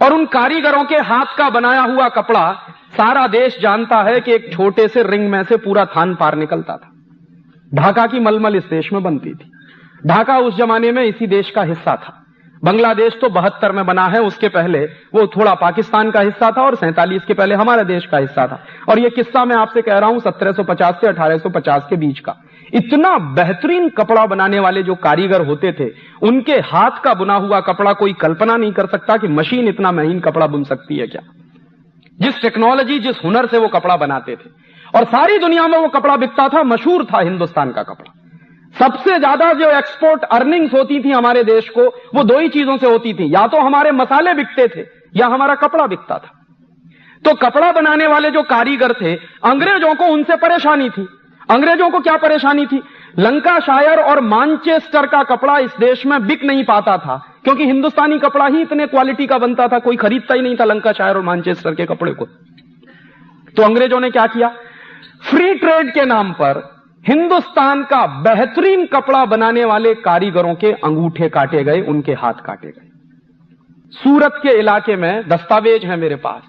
और उन कारीगरों के हाथ का बनाया हुआ कपड़ा सारा देश जानता है कि एक छोटे से रिंग में से पूरा थान पार निकलता था। ढाका की मलमल इस देश में बनती थी। ढाका उस जमाने में इसी देश का हिस्सा था। बांग्लादेश तो 72 में बना है, उसके पहले वो थोड़ा पाकिस्तान का हिस्सा था और 47 के पहले हमारे देश का हिस्सा था। और ये किस्सा मैं आपसे कह रहा हूं 1750 से 1850 के बीच का। इतना बेहतरीन कपड़ा बनाने वाले जो कारीगर होते थे, उनके हाथ का बुना हुआ कपड़ा कोई कल्पना नहीं कर सकता कि मशीन इतना महीन कपड़ा बुन सकती है क्या। जिस टेक्नोलॉजी, जिस हुनर से वो कपड़ा बनाते थे, और सारी दुनिया में वो कपड़ा बिकता था, मशहूर था हिंदुस्तान का कपड़ा। सबसे ज्यादा जो एक्सपोर्ट अर्निंग्स होती थी हमारे देश को, वो दो ही चीजों से होती थी, या तो हमारे मसाले बिकते थे या हमारा कपड़ा बिकता था। तो कपड़ा बनाने वाले जो कारीगर थे, अंग्रेजों को उनसे परेशानी थी। अंग्रेजों को क्या परेशानी थी? लंकाशायर और मानचेस्टर का कपड़ा इस देश में बिक नहीं पाता था, क्योंकि हिंदुस्तानी कपड़ा ही इतने क्वालिटी का बनता था, कोई खरीदता ही नहीं था लंकाशायर और मानचेस्टर के कपड़े को। तो अंग्रेजों ने क्या किया? फ्री ट्रेड के नाम पर हिंदुस्तान का बेहतरीन कपड़ा बनाने वाले कारीगरों के अंगूठे काटे गए, उनके हाथ काटे गए। सूरत के इलाके में दस्तावेज है मेरे पास,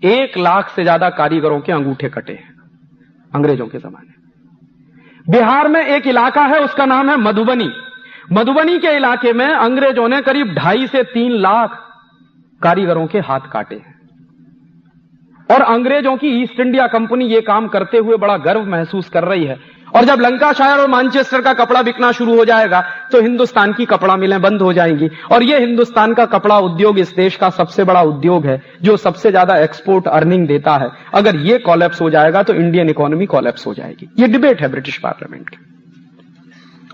1 लाख से ज्यादा कारीगरों के अंगूठे कटे हैं अंग्रेजों के जमाने। बिहार में एक इलाका है, उसका नाम है मधुबनी। मधुबनी के इलाके में अंग्रेजों ने करीब 2.5 से 3 लाख कारीगरों के हाथ काटे हैं। और अंग्रेजों की ईस्ट इंडिया कंपनी ये काम करते हुए बड़ा गर्व महसूस कर रही है। और जब लंकाशायर और मैनचेस्टर का कपड़ा बिकना शुरू हो जाएगा तो हिंदुस्तान की कपड़ा मिलें बंद हो जाएंगी। और ये हिंदुस्तान का कपड़ा उद्योग इस देश का सबसे बड़ा उद्योग है, जो सबसे ज्यादा एक्सपोर्ट अर्निंग देता है। अगर ये कोलैप्स हो जाएगा तो इंडियन इकोनॉमी कोलैप्स हो जाएगी। ये डिबेट है ब्रिटिश पार्लियामेंट की।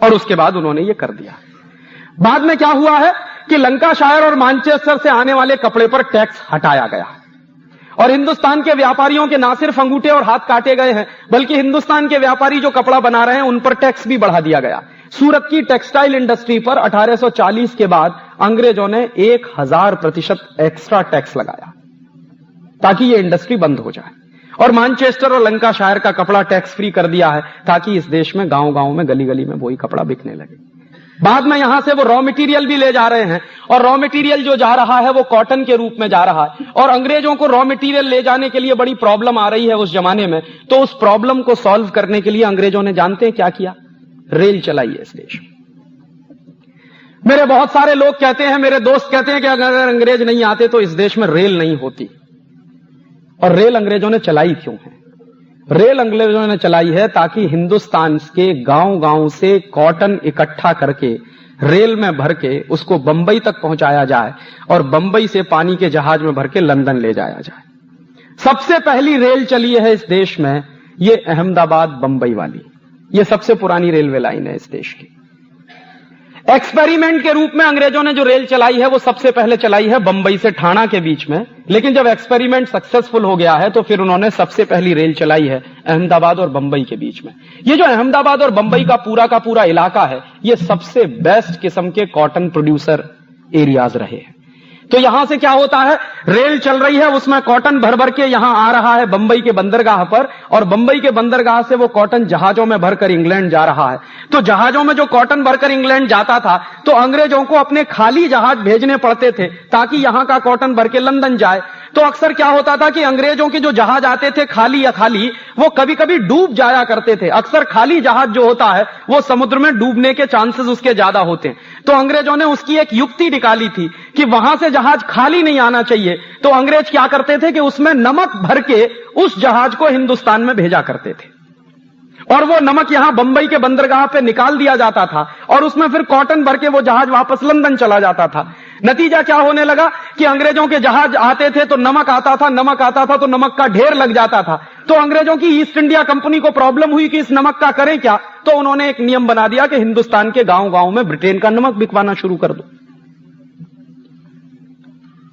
और उसके बाद उन्होंने ये कर दिया। बाद में क्या हुआ है कि लंकाशायर और मैनचेस्टर से आने वाले कपड़े पर टैक्स हटाया गया और हिंदुस्तान के व्यापारियों के ना सिर्फ अंगूठे और हाथ काटे गए हैं, बल्कि हिंदुस्तान के व्यापारी जो कपड़ा बना रहे हैं उन पर टैक्स भी बढ़ा दिया गया। सूरत की टेक्सटाइल इंडस्ट्री पर 1840 के बाद अंग्रेजों ने 1000% एक्स्ट्रा टैक्स लगाया ताकि यह इंडस्ट्री बंद हो जाए। और मैनचेस्टर और लंकाशायर का कपड़ा टैक्स फ्री कर दिया है ताकि इस देश में गांव-गांव में, गली-गली में वही कपड़ा बिकने लगे। बाद में यहां से वो रॉ मटेरियल भी ले जा रहे हैं और रॉ मटेरियल जो जा रहा है वो कॉटन के रूप में जा रहा है। और अंग्रेजों को रॉ मटेरियल ले जाने के लिए बड़ी प्रॉब्लम आ रही है उस जमाने में। तो उस प्रॉब्लम को सॉल्व करने के लिए अंग्रेजों ने जानते हैं क्या किया? रेल चलाई है इस देश में। मेरे बहुत सारे लोग कहते हैं, मेरे दोस्त कहते हैं कि अगर अंग्रेज नहीं आते तो इस देश में रेल नहीं होती। और रेल अंग्रेजों ने चलाई क्यों है? रेल अंग्रेजों ने चलाई है ताकि हिंदुस्तान के गांव-गांव से कॉटन इकट्ठा करके रेल में भर के उसको बंबई तक पहुंचाया जाए और बंबई से पानी के जहाज में भर के लंदन ले जाया जाए। सबसे पहली रेल चली है इस देश में, ये अहमदाबाद बंबई वाली। ये सबसे पुरानी रेलवे लाइन है इस देश की। एक्सपेरिमेंट के रूप में अंग्रेजों ने जो रेल चलाई है वो सबसे पहले चलाई है बंबई से ठाणा के बीच में। लेकिन जब एक्सपेरिमेंट सक्सेसफुल हो गया है तो फिर उन्होंने सबसे पहली रेल चलाई है अहमदाबाद और बंबई के बीच में। ये जो अहमदाबाद और बंबई का पूरा इलाका है, ये सबसे बेस्ट किस्म के कॉटन प्रोड्यूसर एरियाज रहे हैं। तो यहां से क्या होता है, रेल चल रही है, उसमें कॉटन भर भर के यहां आ रहा है बंबई के बंदरगाह पर, और बंबई के बंदरगाह से वो कॉटन जहाजों में भरकर इंग्लैंड जा रहा है। तो जहाजों में जो कॉटन भरकर इंग्लैंड जाता था तो अंग्रेजों को अपने खाली जहाज भेजने पड़ते थे ताकि यहां का कॉटन भर के लंदन जाए। तो अक्सर क्या होता था कि अंग्रेजों के जो जहाज आते थे खाली या खाली, वो कभी कभी डूब जाया करते थे। अक्सर खाली जहाज जो होता है वो समुद्र में डूबने के चांसेस उसके ज्यादा होते हैं। तो अंग्रेजों ने उसकी एक युक्ति निकाली थी कि वहां से जहाज खाली नहीं आना चाहिए। तो अंग्रेज क्या करते थे कि उसमें नमक भर के उस जहाज को हिंदुस्तान में भेजा करते थे और वो नमक यहां बंबई के बंदरगाह पे निकाल दिया जाता था और उसमें फिर कॉटन भर के वो जहाज वापस लंदन चला जाता था। नतीजा क्या होने लगा कि अंग्रेजों के जहाज आते थे तो नमक आता था तो नमक का ढेर लग जाता था। तो अंग्रेजों की ईस्ट इंडिया कंपनी को प्रॉब्लम हुई कि इस नमक का करें क्या। तो उन्होंने एक नियम बना दिया कि हिंदुस्तान के गांव-गांव में ब्रिटेन का नमक बिकवाना शुरू कर दो।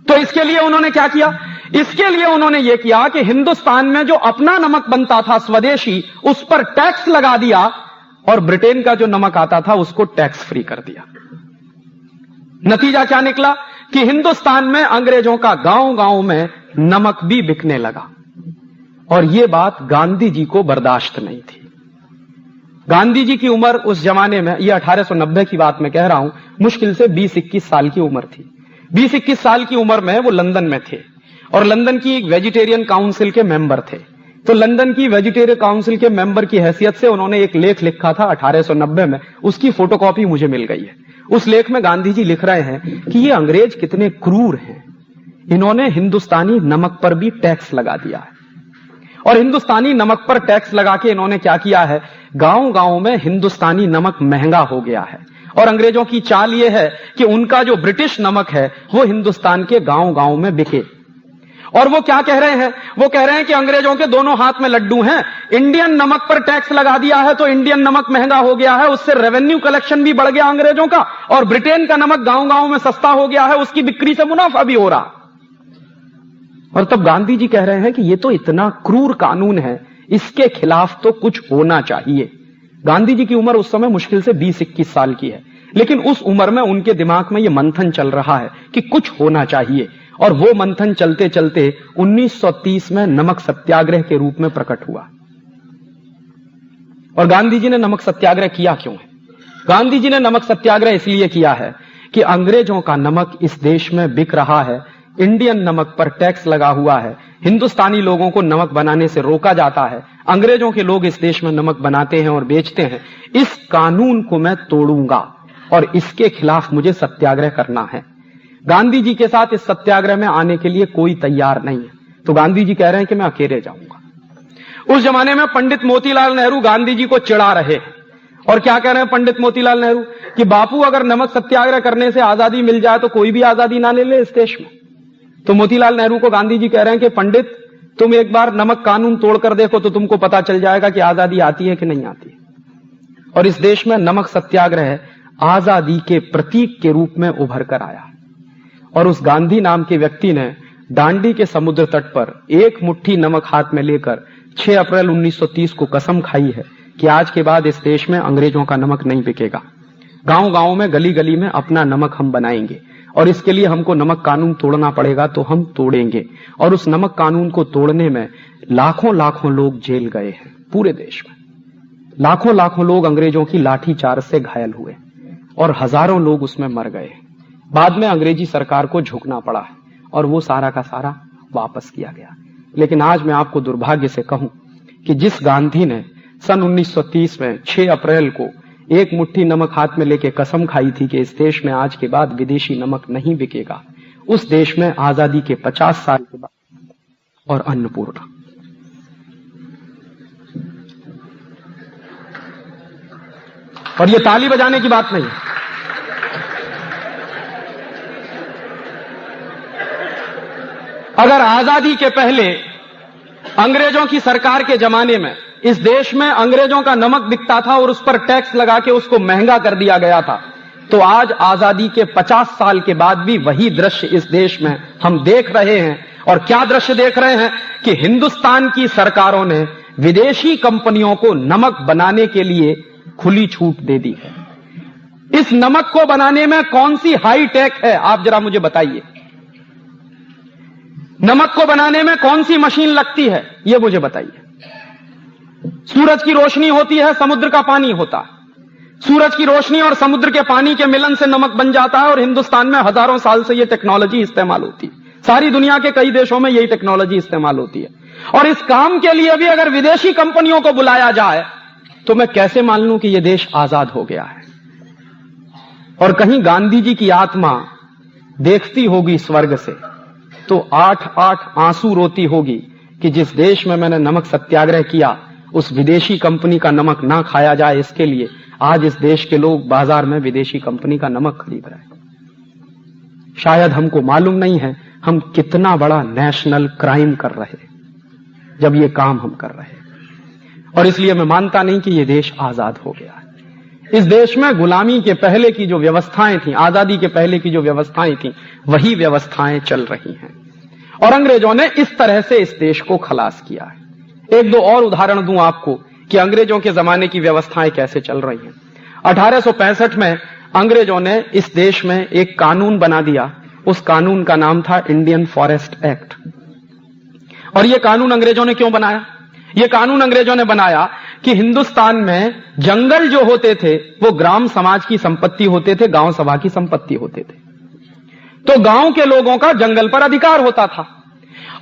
तो इसके लिए उन्होंने क्या किया? इसके लिए उन्होंने यह किया कि हिंदुस्तान में जो अपना नमक बनता था स्वदेशी, उस पर टैक्स लगा दिया और ब्रिटेन का जो नमक आता था उसको टैक्स फ्री कर दिया। नतीजा क्या निकला कि हिंदुस्तान में अंग्रेजों का गांव-गांव में नमक भी बिकने लगा। और यह बात गांधी जी को बर्दाश्त नहीं थी। गांधी जी की उम्र उस जमाने में, यह 1890 की बात मैं कह रहा हूं, मुश्किल से 20-21 साल की उम्र थी। 20-21 साल की उम्र में वो लंदन में थे और लंदन की एक वेजिटेरियन काउंसिल के मेंबर थे। तो लंदन की वेजिटेरियन काउंसिल के मेंबर की हैसियत से उन्होंने एक लेख लिखा था 1890 में, उसकी फोटोकॉपी मुझे मिल गई है। उस लेख में गांधी जी लिख रहे हैं कि ये अंग्रेज कितने क्रूर हैं, इन्होंने हिंदुस्तानी नमक पर भी टैक्स लगा दिया है। और हिंदुस्तानी नमक पर टैक्स लगा के इन्होंने क्या किया है, गांव-गांव में हिंदुस्तानी नमक महंगा हो गया है। और अंग्रेजों की चाल यह है कि उनका जो ब्रिटिश नमक है वो हिंदुस्तान के गांव-गांव में बिके। और वो क्या कह रहे हैं? वो कह रहे हैं कि अंग्रेजों के दोनों हाथ में लड्डू हैं। इंडियन नमक पर टैक्स लगा दिया है तो इंडियन नमक महंगा हो गया है, उससे रेवेन्यू कलेक्शन भी बढ़ गया अंग्रेजों का, और ब्रिटेन का नमक गांव-गांव में सस्ता हो गया है, उसकी बिक्री से मुनाफा भी हो रहा। और तब गांधी जी कह रहे हैं कि ये तो इतना क्रूर कानून है, इसके खिलाफ तो कुछ होना चाहिए। गांधी जी की उम्र उस समय मुश्किल से 20-21 साल की है, लेकिन उस उम्र में उनके दिमाग में यह मंथन चल रहा है कि कुछ होना चाहिए। और वो मंथन चलते चलते 1930 में नमक सत्याग्रह के रूप में प्रकट हुआ। और गांधी जी ने नमक सत्याग्रह किया क्यों है? गांधी जी ने नमक सत्याग्रह इसलिए किया है कि अंग्रेजों का नमक इस देश में बिक रहा है, इंडियन नमक पर टैक्स लगा हुआ है, हिंदुस्तानी लोगों को नमक बनाने से रोका जाता है, अंग्रेजों के लोग इस देश में नमक बनाते हैं और बेचते हैं। इस कानून को मैं तोड़ूंगा और इसके खिलाफ मुझे सत्याग्रह करना है। गांधी जी के साथ इस सत्याग्रह में आने के लिए कोई तैयार नहीं है, तो गांधी जी कह रहे हैं कि मैं अकेले जाऊंगा। उस जमाने में पंडित मोतीलाल नेहरू गांधी जी को चिढ़ा रहे हैं और क्या कह रहे हैं पंडित मोतीलाल नेहरू कि बापू अगर नमक सत्याग्रह करने से आजादी मिल जाए तो कोई भी आजादी ना ले ले इस देश में। तो मोतीलाल नेहरू को गांधी जी कह रहे हैं कि पंडित तुम एक बार नमक कानून तोड़कर देखो तो तुमको पता चल जाएगा कि आजादी आती है कि नहीं आती। और इस देश में नमक सत्याग्रह आजादी के प्रतीक के रूप में उभर कर आया और उस गांधी नाम के व्यक्ति ने दांडी के समुद्र तट पर एक मुट्ठी नमक हाथ में लेकर 6 अप्रैल 1930 को कसम खाई है कि आज के बाद इस देश में अंग्रेजों का नमक नहीं बिकेगा। गांव-गांव में, गली-गली में अपना नमक हम बनाएंगे और इसके लिए हमको नमक कानून तोड़ना पड़ेगा तो हम तोड़ेंगे। और उस नमक कानून को तोड़ने में लाखों लोग जेल गए हैं। पूरे देश में लाखों लोग अंग्रेजों की लाठीचार्ज से घायल हुए और हजारों लोग उसमें मर गए। बाद में अंग्रेजी सरकार को झुकना पड़ा है और वो सारा का सारा वापस किया गया। लेकिन आज मैं आपको दुर्भाग्य से कहूं कि जिस गांधी ने सन 1930 में 6 अप्रैल को एक मुट्ठी नमक हाथ में लेके कसम खाई थी कि इस देश में आज के बाद विदेशी नमक नहीं बिकेगा, उस देश में आजादी के 50 साल के बाद और अन्नपूर्णा। और ये ताली बजाने की बात नहीं है। अगर आजादी के पहले अंग्रेजों की सरकार के जमाने में इस देश में अंग्रेजों का नमक बिकता था और उस पर टैक्स लगा के उसको महंगा कर दिया गया था, तो आज आजादी के 50 साल के बाद भी वही दृश्य इस देश में हम देख रहे हैं। और क्या दृश्य देख रहे हैं कि हिंदुस्तान की सरकारों ने विदेशी कंपनियों को नमक बनाने के लिए खुली छूट दे दी है। इस नमक को बनाने में कौन सी हाई टेक है, आप जरा मुझे बताइए। नमक को बनाने में कौन सी मशीन लगती है, यह मुझे बताइए। सूरज की रोशनी होती है, समुद्र का पानी होता है। सूरज की रोशनी और समुद्र के पानी के मिलन से नमक बन जाता है और हिंदुस्तान में हजारों साल से यह टेक्नोलॉजी इस्तेमाल होती है। सारी दुनिया के कई देशों में यही टेक्नोलॉजी इस्तेमाल होती है। और इस काम के लिए भी अगर विदेशी कंपनियों को बुलाया जाए तो मैं कैसे मान लूं कि यह देश आजाद हो गया है। और कहीं गांधी जी की आत्मा देखती होगी स्वर्ग से तो 8-8 आंसू रोती होगी कि जिस देश में मैंने नमक सत्याग्रह किया उस विदेशी कंपनी का नमक ना खाया जाए, इसके लिए आज इस देश के लोग बाजार में विदेशी कंपनी का नमक खरीद रहे हैं। शायद हमको मालूम नहीं है हम कितना बड़ा नेशनल क्राइम कर रहे हैं जब ये काम हम कर रहे हैं। और इसलिए मैं मानता नहीं कि ये देश आजाद हो गया है। इस देश में गुलामी के पहले की जो व्यवस्थाएं थी, आजादी के पहले की जो व्यवस्थाएं थी, वही व्यवस्थाएं चल रही हैं और अंग्रेजों ने इस तरह से इस देश को खलास किया है। एक दो और उदाहरण दूं आपको कि अंग्रेजों के जमाने की व्यवस्थाएं कैसे चल रही हैं। 1865 में अंग्रेजों ने इस देश में एक कानून बना दिया। उस कानून का नाम था इंडियन फॉरेस्ट एक्ट। और यह कानून अंग्रेजों ने क्यों बनाया? यह कानून अंग्रेजों ने बनाया कि हिंदुस्तान में जंगल जो होते थे वो ग्राम समाज की संपत्ति होते थे, गांव सभा की संपत्ति होते थे। तो गांव के लोगों का जंगल पर अधिकार होता था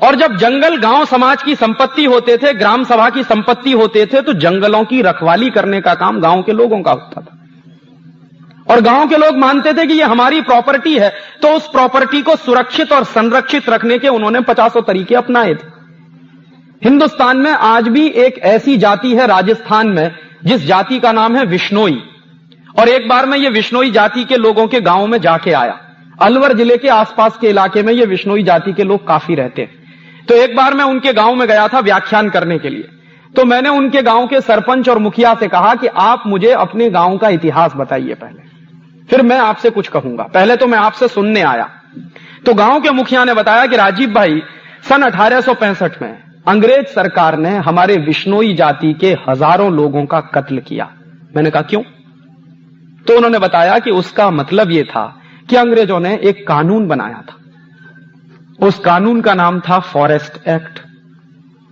और जब जंगल गांव समाज की संपत्ति होते थे, ग्राम सभा की संपत्ति होते थे, तो जंगलों की रखवाली करने का काम गांव के लोगों का होता था। और गांव के लोग मानते थे कि ये हमारी प्रॉपर्टी है, तो उस प्रॉपर्टी को सुरक्षित और संरक्षित रखने के उन्होंने 50 तरीके अपनाए थे। हिंदुस्तान में आज भी एक ऐसी जाति है राजस्थान में जिस जाति का नाम है विश्नोई। और एक बार मैं ये विश्नोई जाति के लोगों के गांव में जाके आया। अलवर जिले के आसपास के इलाके में ये विश्नोई जाति के लोग काफी रहते हैं। तो एक बार मैं उनके गांव में गया था व्याख्यान करने के लिए। तो मैंने उनके गांव के सरपंच और मुखिया से कहा कि आप मुझे अपने गांव का इतिहास बताइए पहले, फिर मैं आपसे कुछ कहूंगा। पहले तो मैं आपसे सुनने आया। तो गांव के मुखिया ने बताया कि राजीव भाई, सन 1865 में अंग्रेज सरकार ने हमारे विश्नोई जाति के हजारों लोगों का कत्ल किया। मैंने कहा क्यों? तो उन्होंने बताया कि उसका मतलब यह था कि अंग्रेजों ने एक कानून बनाया था। उस कानून का नाम था फॉरेस्ट एक्ट।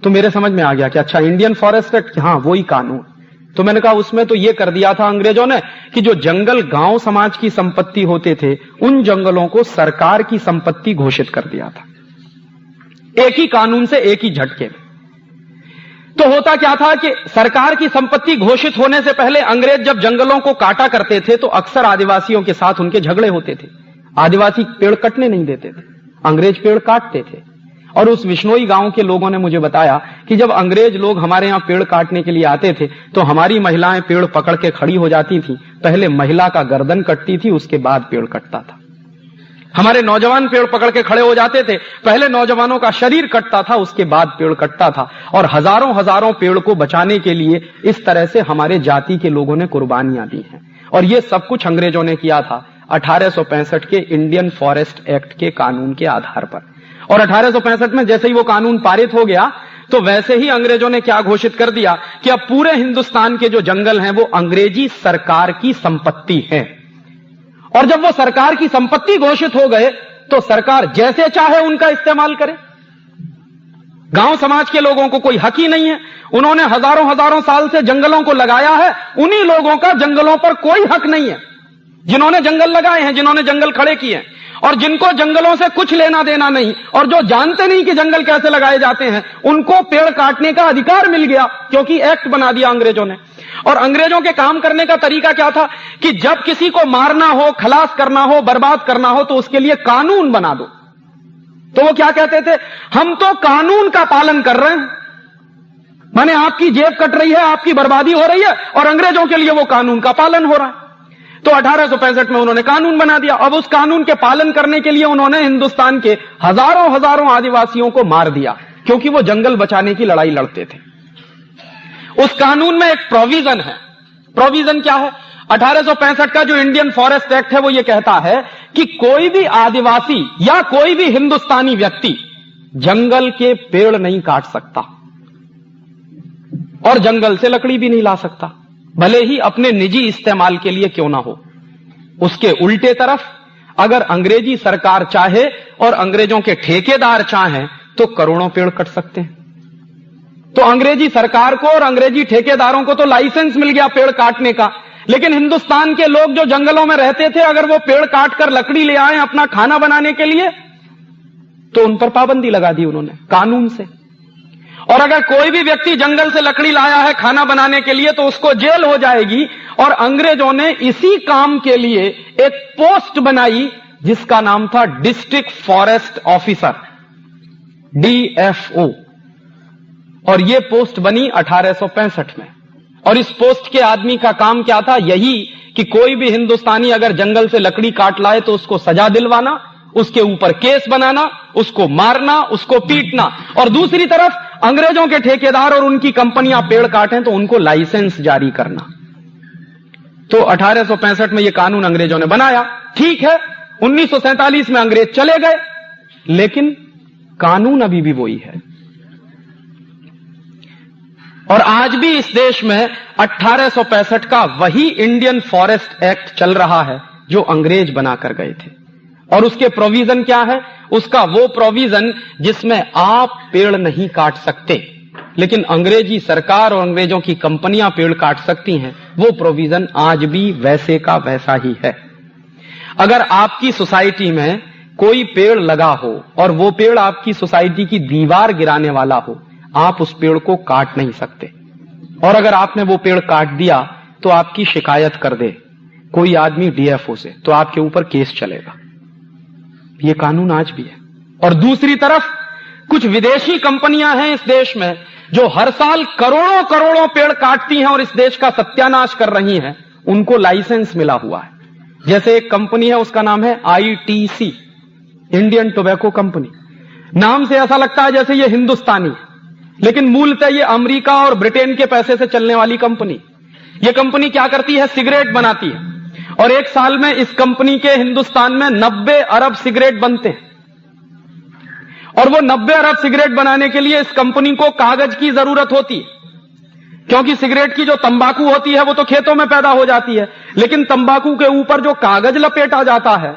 तो मेरे समझ में आ गया कि अच्छा, इंडियन फॉरेस्ट एक्ट, हां वही कानून। तो मैंने कहा उसमें तो ये कर दिया था अंग्रेजों ने कि जो जंगल गांव समाज की संपत्ति होते थे, उन जंगलों को सरकार की संपत्ति घोषित कर दिया था, एक ही कानून से, एक ही झटके में। तो होता क्या था कि सरकार की संपत्ति घोषित होने से पहले अंग्रेज जब जंगलों को काटा करते थे तो अक्सर आदिवासियों के साथ उनके झगड़े होते थे। आदिवासी पेड़ कटने नहीं देते थे, अंग्रेज पेड़ काटते थे। और उस विश्नोई गांव के लोगों ने मुझे बताया कि जब अंग्रेज लोग हमारे यहां पेड़ काटने के लिए आते थे तो हमारी महिलाएं पेड़ पकड़ के खड़ी हो जाती थी। पहले महिला का गर्दन कटती थी, उसके बाद पेड़ कटता था। हमारे नौजवान पेड़ पकड़ के खड़े हो जाते थे, पहले नौजवानों का शरीर कटता था, उसके बाद पेड़ कटता था। और हजारों हजारों पेड़ को बचाने के लिए इस तरह से हमारे जाति के लोगों ने कुर्बानियां दी हैं। और ये सब कुछ अंग्रेजों ने किया था 1865 के इंडियन फॉरेस्ट एक्ट के कानून के आधार पर। और 1865 में जैसे ही वो कानून पारित हो गया तो वैसे ही अंग्रेजों ने क्या घोषित कर दिया कि अब पूरे हिंदुस्तान के जो जंगल हैं वो अंग्रेजी सरकार की संपत्ति है। और जब वो सरकार की संपत्ति घोषित हो गए तो सरकार जैसे चाहे उनका इस्तेमाल करे। गांव समाज के लोगों को कोई हक ही नहीं है। उन्होंने हजारों हजारों साल से जंगलों को लगाया है, उन्हीं लोगों का जंगलों पर कोई हक नहीं है जिन्होंने जंगल लगाए हैं, जिन्होंने जंगल खड़े किए हैं। और जिनको जंगलों से कुछ लेना देना नहीं और जो जानते नहीं कि जंगल कैसे लगाए जाते हैं, उनको पेड़ काटने का अधिकार मिल गया क्योंकि एक्ट बना दिया अंग्रेजों ने। और अंग्रेजों के काम करने का तरीका क्या था कि जब किसी को मारना हो, खलास करना हो, बर्बाद करना हो तो उसके लिए कानून बना दो। तो वो क्या कहते थे, हम तो कानून का पालन कर रहे हैं, माने आपकी जेब कट रही है, आपकी बर्बादी हो रही है और अंग्रेजों के लिए वो कानून का पालन हो रहा है। तो 1865 में उन्होंने कानून बना दिया। अब उस कानून के पालन करने के लिए उन्होंने हिंदुस्तान के हजारों हजारों आदिवासियों को मार दिया क्योंकि वो जंगल बचाने की लड़ाई लड़ते थे। उस कानून में एक प्रोविजन है। प्रोविजन क्या है? 1865 का जो इंडियन फॉरेस्ट एक्ट है वो ये कहता है कि कोई भी आदिवासी या कोई भी हिंदुस्तानी व्यक्ति जंगल के पेड़ नहीं काट सकता और जंगल से लकड़ी भी नहीं ला सकता, भले ही अपने निजी इस्तेमाल के लिए क्यों ना हो। उसके उल्टे तरफ अगर अंग्रेजी सरकार चाहे और अंग्रेजों के ठेकेदार चाहें तो करोड़ों पेड़ कट सकते हैं। तो अंग्रेजी सरकार को और अंग्रेजी ठेकेदारों को तो लाइसेंस मिल गया पेड़ काटने का, लेकिन हिंदुस्तान के लोग जो जंगलों में रहते थे अगर वो पेड़ काटकर लकड़ी ले आए अपना खाना बनाने के लिए तो उन पर पाबंदी लगा दी उन्होंने कानून से। और अगर कोई भी व्यक्ति जंगल से लकड़ी लाया है खाना बनाने के लिए तो उसको जेल हो जाएगी। और अंग्रेजों ने इसी काम के लिए एक पोस्ट बनाई जिसका नाम था डिस्ट्रिक्ट फॉरेस्ट ऑफिसर, DFO। और यह पोस्ट बनी 1865 में। और इस पोस्ट के आदमी का काम क्या था? यही कि कोई भी हिंदुस्तानी अगर जंगल से लकड़ी काट लाए तो उसको सजा दिलवाना, उसके ऊपर केस बनाना, उसको मारना, उसको पीटना। और दूसरी तरफ अंग्रेजों के ठेकेदार और उनकी कंपनियां पेड़ काटें तो उनको लाइसेंस जारी करना। तो 1865 में यह कानून अंग्रेजों ने बनाया। ठीक है, 1947 में अंग्रेज चले गए, लेकिन कानून अभी भी वही है। और आज भी इस देश में 1865 का वही इंडियन फॉरेस्ट एक्ट चल रहा है जो अंग्रेज बनाकर गए थे। और उसके प्रोविजन क्या है? उसका वो प्रोविजन जिसमें आप पेड़ नहीं काट सकते लेकिन अंग्रेजी सरकार और अंग्रेजों की कंपनियां पेड़ काट सकती हैं, वो प्रोविजन आज भी वैसे का वैसा ही है। अगर आपकी सोसाइटी में कोई पेड़ लगा हो और वो पेड़ आपकी सोसाइटी की दीवार गिराने वाला हो, आप उस पेड़ को काट नहीं सकते। और अगर आपने वो पेड़ काट दिया तो आपकी शिकायत कर दे कोई आदमी DFO से तो आपके ऊपर केस चलेगा। ये कानून आज भी है। और दूसरी तरफ कुछ विदेशी कंपनियां हैं इस देश में जो हर साल करोड़ों करोड़ों पेड़ काटती हैं और इस देश का सत्यानाश कर रही हैं, उनको लाइसेंस मिला हुआ है। जैसे एक कंपनी है, उसका नाम है ITC, इंडियन टोबैको कंपनी। नाम से ऐसा लगता है जैसे ये हिंदुस्तानी, लेकिन मूलतः ये अमेरिका और ब्रिटेन के पैसे से चलने वाली कंपनी। ये कंपनी क्या करती है? सिगरेट बनाती है। और एक साल में इस कंपनी के हिंदुस्तान में 90 अरब सिगरेट बनते हैं। और वो 90 अरब सिगरेट बनाने के लिए इस कंपनी को कागज की जरूरत होती है, क्योंकि सिगरेट की जो तंबाकू होती है वो तो खेतों में पैदा हो जाती है, लेकिन तंबाकू के ऊपर जो कागज लपेटा जाता है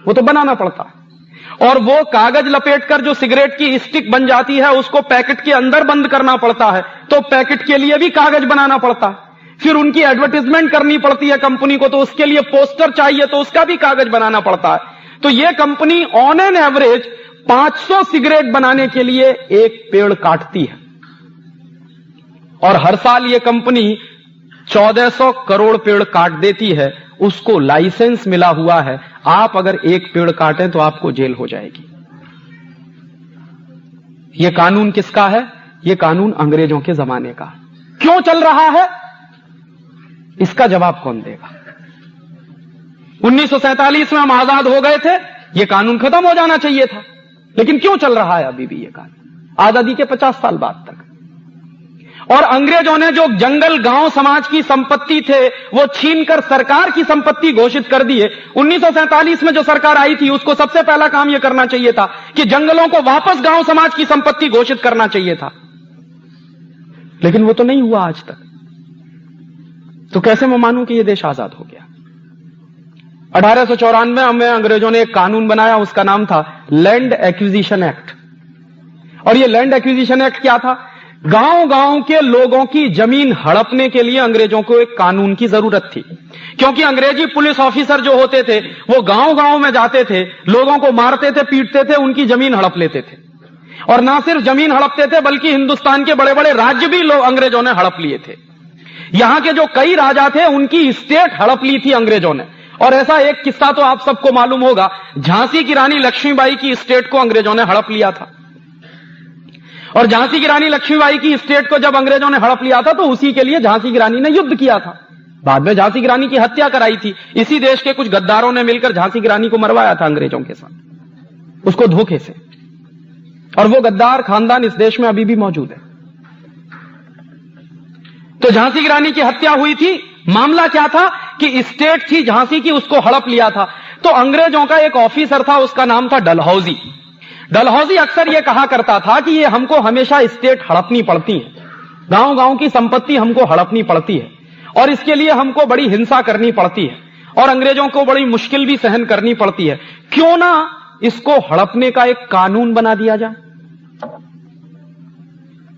वो तो बनाना पड़ता है। और वो कागज लपेटकर जो सिगरेट की स्टिक बन जाती है उसको पैकेट के अंदर बंद करना पड़ता है, तो पैकेट के लिए भी कागज बनाना पड़ता है। फिर उनकी एडवर्टाइजमेंट करनी पड़ती है कंपनी को, तो उसके लिए पोस्टर चाहिए, तो उसका भी कागज बनाना पड़ता है। तो यह company on an average 500 cigarette बनाने के लिए एक पेड़ काटती है, और हर साल यह कंपनी 1400 करोड़ पेड़ काट देती है। उसको लाइसेंस मिला हुआ है, आप अगर एक पेड़ काटें तो आपको जेल हो जाएगी। यह कानून किसका है? यह कानून अंग्रेजों के जमाने का। क्यों चल रहा है, इसका जवाब कौन देगा? 1947 में हम आजाद हो गए थे, यह कानून खत्म हो जाना चाहिए था, लेकिन क्यों चल रहा है अभी भी यह कानून, आजादी के 50 साल बाद तक? और अंग्रेजों ने जो जंगल गांव समाज की संपत्ति थे वो छीनकर सरकार की संपत्ति घोषित कर दिए। 1947 में जो सरकार आई थी उसको सबसे पहला काम यह करना चाहिए था कि जंगलों को वापस गांव समाज की संपत्ति घोषित करना चाहिए था, लेकिन वो तो नहीं हुआ आज तक। तो कैसे मैं मानूं कि यह देश आजाद हो गया? 1894 में अंग्रेजों ने एक कानून बनाया, उसका नाम था लैंड एक्विजिशन एक्ट। और यह लैंड एक्विजिशन एक्ट क्या था? गांव गांव के लोगों की जमीन हड़पने के लिए अंग्रेजों को एक कानून की जरूरत थी, क्योंकि अंग्रेजी पुलिस ऑफिसर जो होते थे वो गांव गांव में जाते थे, लोगों को मारते थे, पीटते थे, उनकी जमीन हड़प लेते थे। और ना सिर्फ जमीन हड़पते थे बल्कि हिंदुस्तान के बड़े बड़े राज्य भी लोग अंग्रेजों ने हड़प लिए थे। यहां के जो कई राजा थे उनकी स्टेट हड़प ली थी अंग्रेजों ने। और ऐसा एक किस्सा तो आप सबको मालूम होगा, झांसी की रानी लक्ष्मीबाई की स्टेट को अंग्रेजों ने हड़प लिया था। और झांसी की रानी लक्ष्मीबाई की स्टेट को जब अंग्रेजों ने हड़प लिया था तो उसी के लिए झांसी की रानी ने युद्ध किया था। बाद में झांसी की रानी की हत्या कराई थी, इसी देश के कुछ गद्दारों ने मिलकर झांसी की रानी को मरवाया था अंग्रेजों के साथ, उसको धोखे से। और वो गद्दार खानदान इस देश में अभी भी मौजूद है। तो झांसी की रानी की हत्या हुई थी। मामला क्या था कि स्टेट थी झांसी की, उसको हड़प लिया था। तो अंग्रेजों का एक ऑफिसर था, उसका नाम था डलहौजी। डलहौजी अक्सर यह कहा करता था कि ये हमको हमेशा स्टेट हड़पनी पड़ती है, गांव गांव की संपत्ति हमको हड़पनी पड़ती है, और इसके लिए हमको बड़ी हिंसा करनी पड़ती है, और अंग्रेजों को बड़ी मुश्किल भी सहन करनी पड़ती है। क्यों ना इसको हड़पने का एक कानून बना दिया जाए?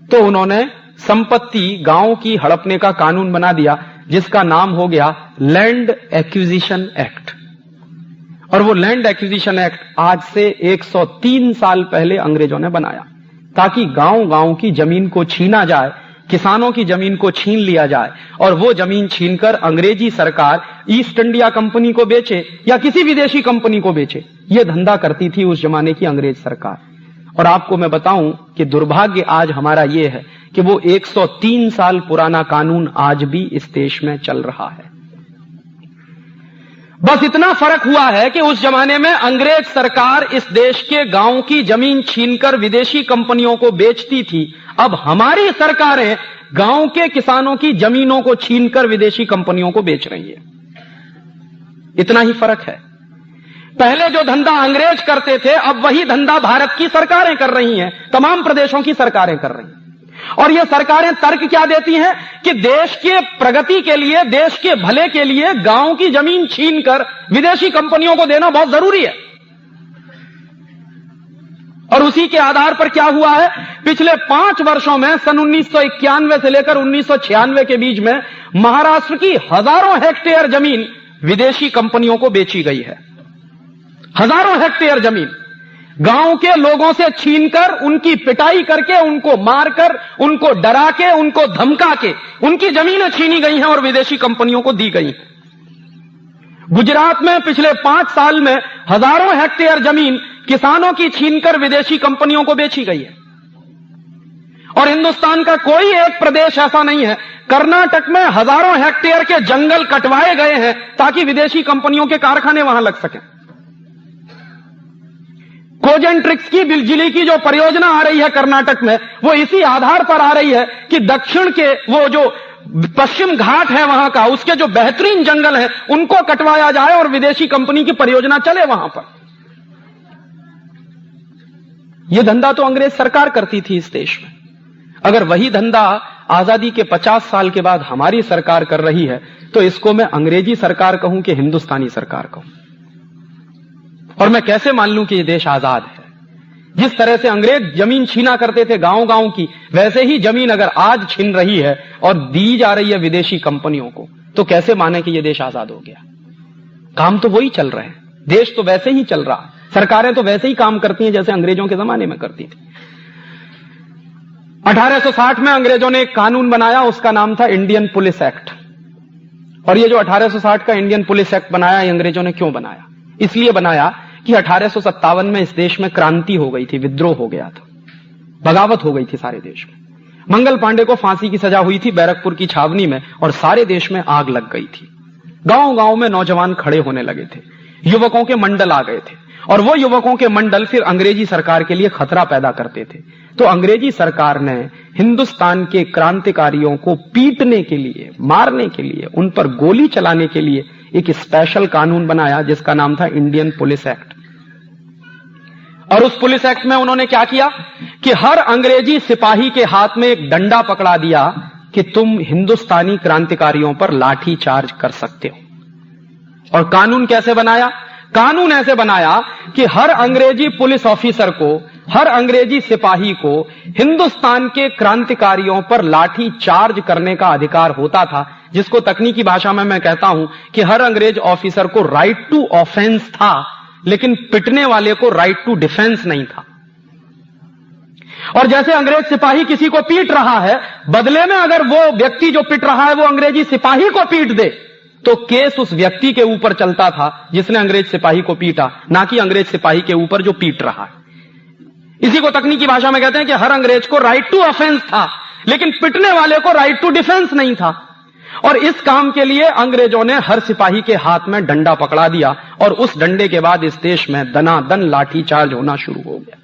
तो उन्होंने संपत्ति गांव की हड़पने का कानून बना दिया, जिसका नाम हो गया लैंड एक्विजिशन एक्ट। और वो लैंड एक्विजिशन एक्ट आज से 103 साल पहले अंग्रेजों ने बनाया, ताकि गांव गांव की जमीन को छीना जाए, किसानों की जमीन को छीन लिया जाए, और वो जमीन छीनकर अंग्रेजी सरकार ईस्ट इंडिया कंपनी को बेचे या किसी विदेशी कंपनी को बेचे। ये धंधा करती थी उस जमाने की अंग्रेज सरकार। और आपको मैं बताऊं कि दुर्भाग्य आज हमारा ये है कि वो 103 साल पुराना कानून आज भी इस देश में चल रहा है। बस इतना फर्क हुआ है कि उस जमाने में अंग्रेज सरकार इस देश के गांव की जमीन छीनकर विदेशी कंपनियों को बेचती थी। अब हमारी सरकारें गांव के किसानों की जमीनों को छीनकर विदेशी कंपनियों को बेच रही है। इतना ही फर्क है। पहले जो धंधा अंग्रेज करते थे, अब वही धंधा भारत की सरकारें कर रही हैं, तमाम प्रदेशों की सरकारें कर रही हैं। और ये सरकारें तर्क क्या देती हैं कि देश के प्रगति के लिए, देश के भले के लिए गांव की जमीन छीनकर विदेशी कंपनियों को देना बहुत जरूरी है। और उसी के आधार पर क्या हुआ है, पिछले 5 वर्षों में, सन 1991 से लेकर 1996 के बीच में महाराष्ट्र की हजारों हेक्टेयर जमीन विदेशी कंपनियों को बेची गई है। हजारों हेक्टेयर जमीन गांव के लोगों से छीनकर, उनकी पिटाई करके, उनको मारकर, उनको डरा के, उनको धमका के उनकी जमीनें छीनी गई हैं और विदेशी कंपनियों को दी गई। गुजरात में पिछले 5 साल में हजारों हेक्टेयर जमीन किसानों की छीनकर विदेशी कंपनियों को बेची गई है। और हिंदुस्तान का कोई एक प्रदेश ऐसा नहीं है, कर्नाटक में हजारों हेक्टेयर के जंगल कटवाए गए हैं ताकि विदेशी कंपनियों के कारखाने वहां लग सकें। कोजेंट्रिक्स की बिजली की जो परियोजना आ रही है कर्नाटक में, वो इसी आधार पर आ रही है कि दक्षिण के वो जो पश्चिम घाट है वहां का, उसके जो बेहतरीन जंगल है उनको कटवाया जाए और विदेशी कंपनी की परियोजना चले वहां पर। यह धंधा तो अंग्रेज सरकार करती थी इस देश में। अगर वही धंधा आजादी के 50 साल के बाद हमारी सरकार कर रही है तो इसको मैं अंग्रेजी सरकार कहूं कि हिंदुस्तानी सरकार कहूं? और मैं कैसे मान लूं कि यह देश आजाद है? जिस तरह से अंग्रेज जमीन छीना करते थे गांव गांव की, वैसे ही जमीन अगर आज छीन रही है और दी जा रही है विदेशी कंपनियों को, तो कैसे माने कि यह देश आजाद हो गया? काम तो वही चल रहे हैं, देश तो वैसे ही चल रहा, सरकारें तो वैसे ही काम करती हैं जैसे अंग्रेजों के जमाने में करती थी। 1860 में अंग्रेजों ने एक कानून बनाया, उसका नाम था इंडियन पुलिस एक्ट। और ये जो 1860 का इंडियन पुलिस एक्ट बनाया, ये अंग्रेजों ने क्यों बनाया? इसलिए बनाया कि 1857 में इस देश में क्रांति हो गई थी, विद्रोह हो गया था, बगावत हो गई थी सारे देश में। मंगल पांडे को फांसी की सजा हुई थी बैरकपुर की छावनी में, और सारे देश में आग लग गई थी। गांव गांव में नौजवान खड़े होने लगे थे, युवकों के मंडल आ गए थे, और वो युवकों के मंडल फिर अंग्रेजी सरकार के लिए खतरा पैदा करते थे। तो अंग्रेजी सरकार ने हिंदुस्तान के क्रांतिकारियों को पीटने के लिए, मारने के लिए, उन पर गोली चलाने के लिए एक स्पेशल कानून बनाया जिसका नाम था इंडियन पुलिस एक्ट। और उस पुलिस एक्ट में उन्होंने क्या किया कि हर अंग्रेजी सिपाही के हाथ में एक डंडा पकड़ा दिया कि तुम हिंदुस्तानी क्रांतिकारियों पर लाठी चार्ज कर सकते हो। और कानून कैसे बनाया? कानून ऐसे बनाया कि हर अंग्रेजी पुलिस ऑफिसर को, हर अंग्रेजी सिपाही को हिंदुस्तान के क्रांतिकारियों पर लाठी चार्ज करने का अधिकार होता था, जिसको तकनीकी भाषा में मैं कहता हूं कि हर अंग्रेज ऑफिसर को राइट टू ऑफेंस था, लेकिन पिटने वाले को राइट टू डिफेंस नहीं था। और जैसे अंग्रेज सिपाही किसी को पीट रहा है, बदले में अगर वो व्यक्ति जो पिट रहा है वो अंग्रेजी सिपाही को पीट दे, तो केस उस व्यक्ति के ऊपर चलता था जिसने अंग्रेज सिपाही को पीटा, ना कि अंग्रेज सिपाही के ऊपर जो पीट रहा है। इसी को तकनीकी भाषा में कहते हैं कि हर अंग्रेज को राइट टू ऑफेंस था, लेकिन पिटने वाले को राइट टू डिफेंस नहीं था। और इस काम के लिए अंग्रेजों ने हर सिपाही के हाथ में डंडा पकड़ा दिया, और उस डंडे के बाद इस देश में दनादन लाठी चार्ज होना शुरू हो गया।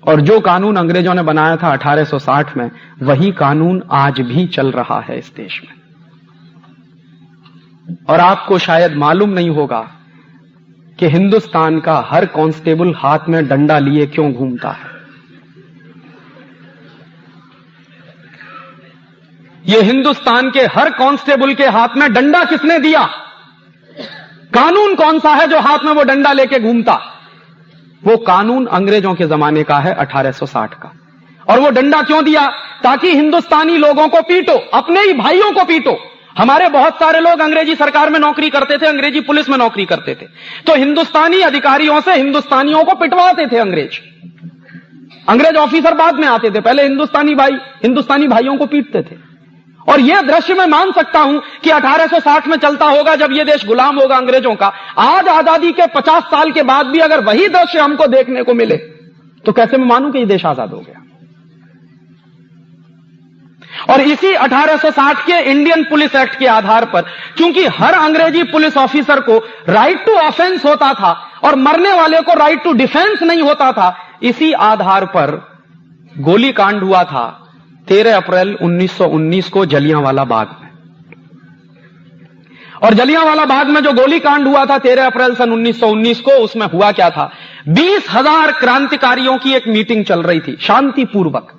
और जो कानून अंग्रेजों ने बनाया था 1860 में, वही कानून आज भी चल रहा है इस देश में। और आपको शायद मालूम नहीं होगा कि हिंदुस्तान का हर कांस्टेबल हाथ में डंडा लिए क्यों घूमता है। ये हिंदुस्तान के हर कांस्टेबल के हाथ में डंडा किसने दिया? कानून कौन सा है जो हाथ में वो डंडा लेके घूमता? वो कानून अंग्रेजों के जमाने का है, 1860 का। और वो डंडा क्यों दिया? ताकि हिंदुस्तानी लोगों को पीटो, अपने ही भाइयों को पीटो। हमारे बहुत सारे लोग अंग्रेजी सरकार में नौकरी करते थे, अंग्रेजी पुलिस में नौकरी करते थे, तो हिंदुस्तानी अधिकारियों से हिंदुस्तानियों को पिटवाते थे अंग्रेज। अंग्रेज ऑफिसर बाद में आते थे, पहले हिंदुस्तानी भाइयों को पीटते थे। और यह दृश्य मैं मान सकता हूं कि 1860 में चलता होगा, जब यह देश गुलाम होगा अंग्रेजों का। आज आजादी के 50 साल के बाद भी अगर वही दृश्य हमको देखने को मिले, तो कैसे मैं मानूं कि यह देश आजाद हो गया? और इसी 1860 के इंडियन पुलिस एक्ट के आधार पर, क्योंकि हर अंग्रेजी पुलिस ऑफिसर को राइट टू ऑफेंस होता था और मरने वाले को राइट टू डिफेंस नहीं होता था, इसी आधार पर गोली कांड हुआ था 13 अप्रैल 1919 को जलियांवाला बाग में। और जलियांवाला बाग में जो गोली कांड हुआ था 13 अप्रैल सन 1919 को, उसमें हुआ क्या था? 20,000 क्रांतिकारियों की एक मीटिंग चल रही थी, शांतिपूर्वक,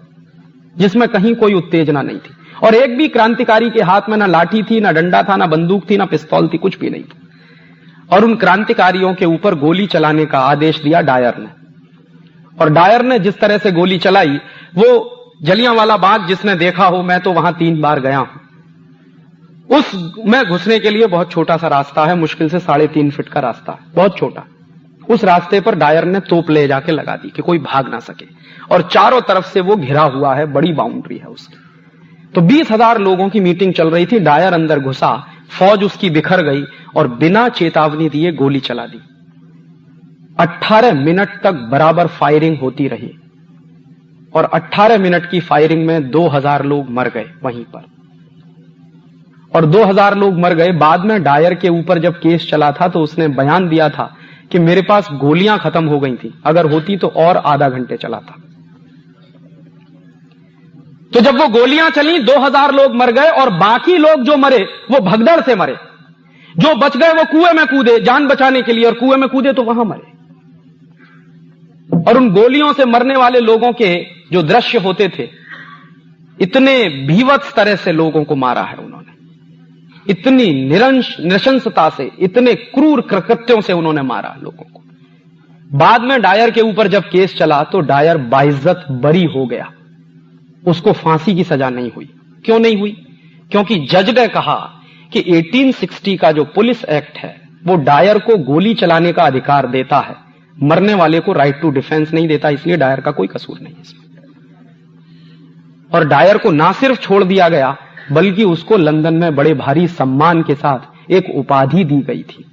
जिसमें कहीं कोई उत्तेजना नहीं थी। और एक भी क्रांतिकारी के हाथ में ना लाठी थी, ना डंडा था, ना बंदूक थी, ना पिस्तौल थी, कुछ भी नहीं था। और उन क्रांतिकारियों के ऊपर गोली चलाने का आदेश दिया डायर ने। और डायर ने जिस तरह से गोली चलाई, वो जलियांवाला बाग जिसने देखा हो, मैं तो वहां 3 बार गया हूं, उस में घुसने के लिए बहुत छोटा सा रास्ता है, मुश्किल से 3.5 फीट का रास्ता है, बहुत छोटा। उस रास्ते पर डायर ने तोप ले जाके लगा दी कि कोई भाग ना सके, और चारों तरफ से वो घिरा हुआ है, बड़ी बाउंड्री है उसकी। तो 20,000 लोगों की मीटिंग चल रही थी, डायर अंदर घुसा, फौज उसकी बिखर गई और बिना चेतावनी दिए गोली चला दी। 18 मिनट तक बराबर फायरिंग होती रही, और 18 मिनट की फायरिंग में 2,000 लोग मर गए वहीं पर। और 2,000 लोग मर गए। बाद में डायर के ऊपर जब केस चला था तो उसने बयान दिया था कि मेरे पास गोलियां खत्म हो गई थी, अगर होती तो और आधा घंटे चला था। तो जब वो गोलियां चली, 2,000 लोग मर गए, और बाकी लोग जो मरे वो भगदड़ से मरे। जो बच गए वो कुएं में कूदे जान बचाने के लिए, और कुएं में कूदे तो वहां मरे। और उन गोलियों से मरने वाले लोगों के जो दृश्य होते थे, इतने भीवत्स तरह से लोगों को मारा है उन्होंने, इतनी नृशंसता से, इतने क्रूर कृत्यों से उन्होंने मारा लोगों को। बाद में डायर के ऊपर जब केस चला तो डायर बाइज्जत बरी हो गया, उसको फांसी की सजा नहीं हुई। क्यों नहीं हुई? क्योंकि जज ने कहा कि 1860 का जो पुलिस एक्ट है वो डायर को गोली चलाने का अधिकार देता है, मरने वाले को राइट टू डिफेंस नहीं देता, इसलिए डायर का कोई कसूर नहीं है इसमें। और डायर को ना सिर्फ छोड़ दिया गया बल्कि उसको लंदन में बड़े भारी सम्मान के साथ एक उपाधि दी गई थी।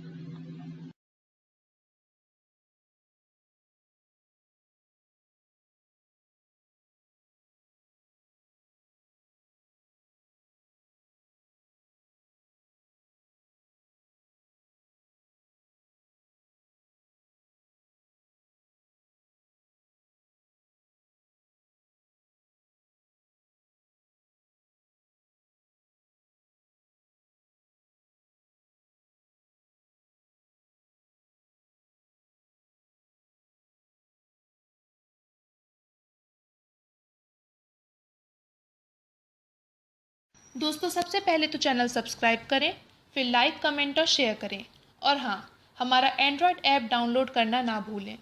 दोस्तों, सबसे पहले तो चैनल सब्सक्राइब करें, फिर लाइक, कमेंट और शेयर करें। और हाँ, हमारा एंड्रॉयड ऐप डाउनलोड करना ना भूलें।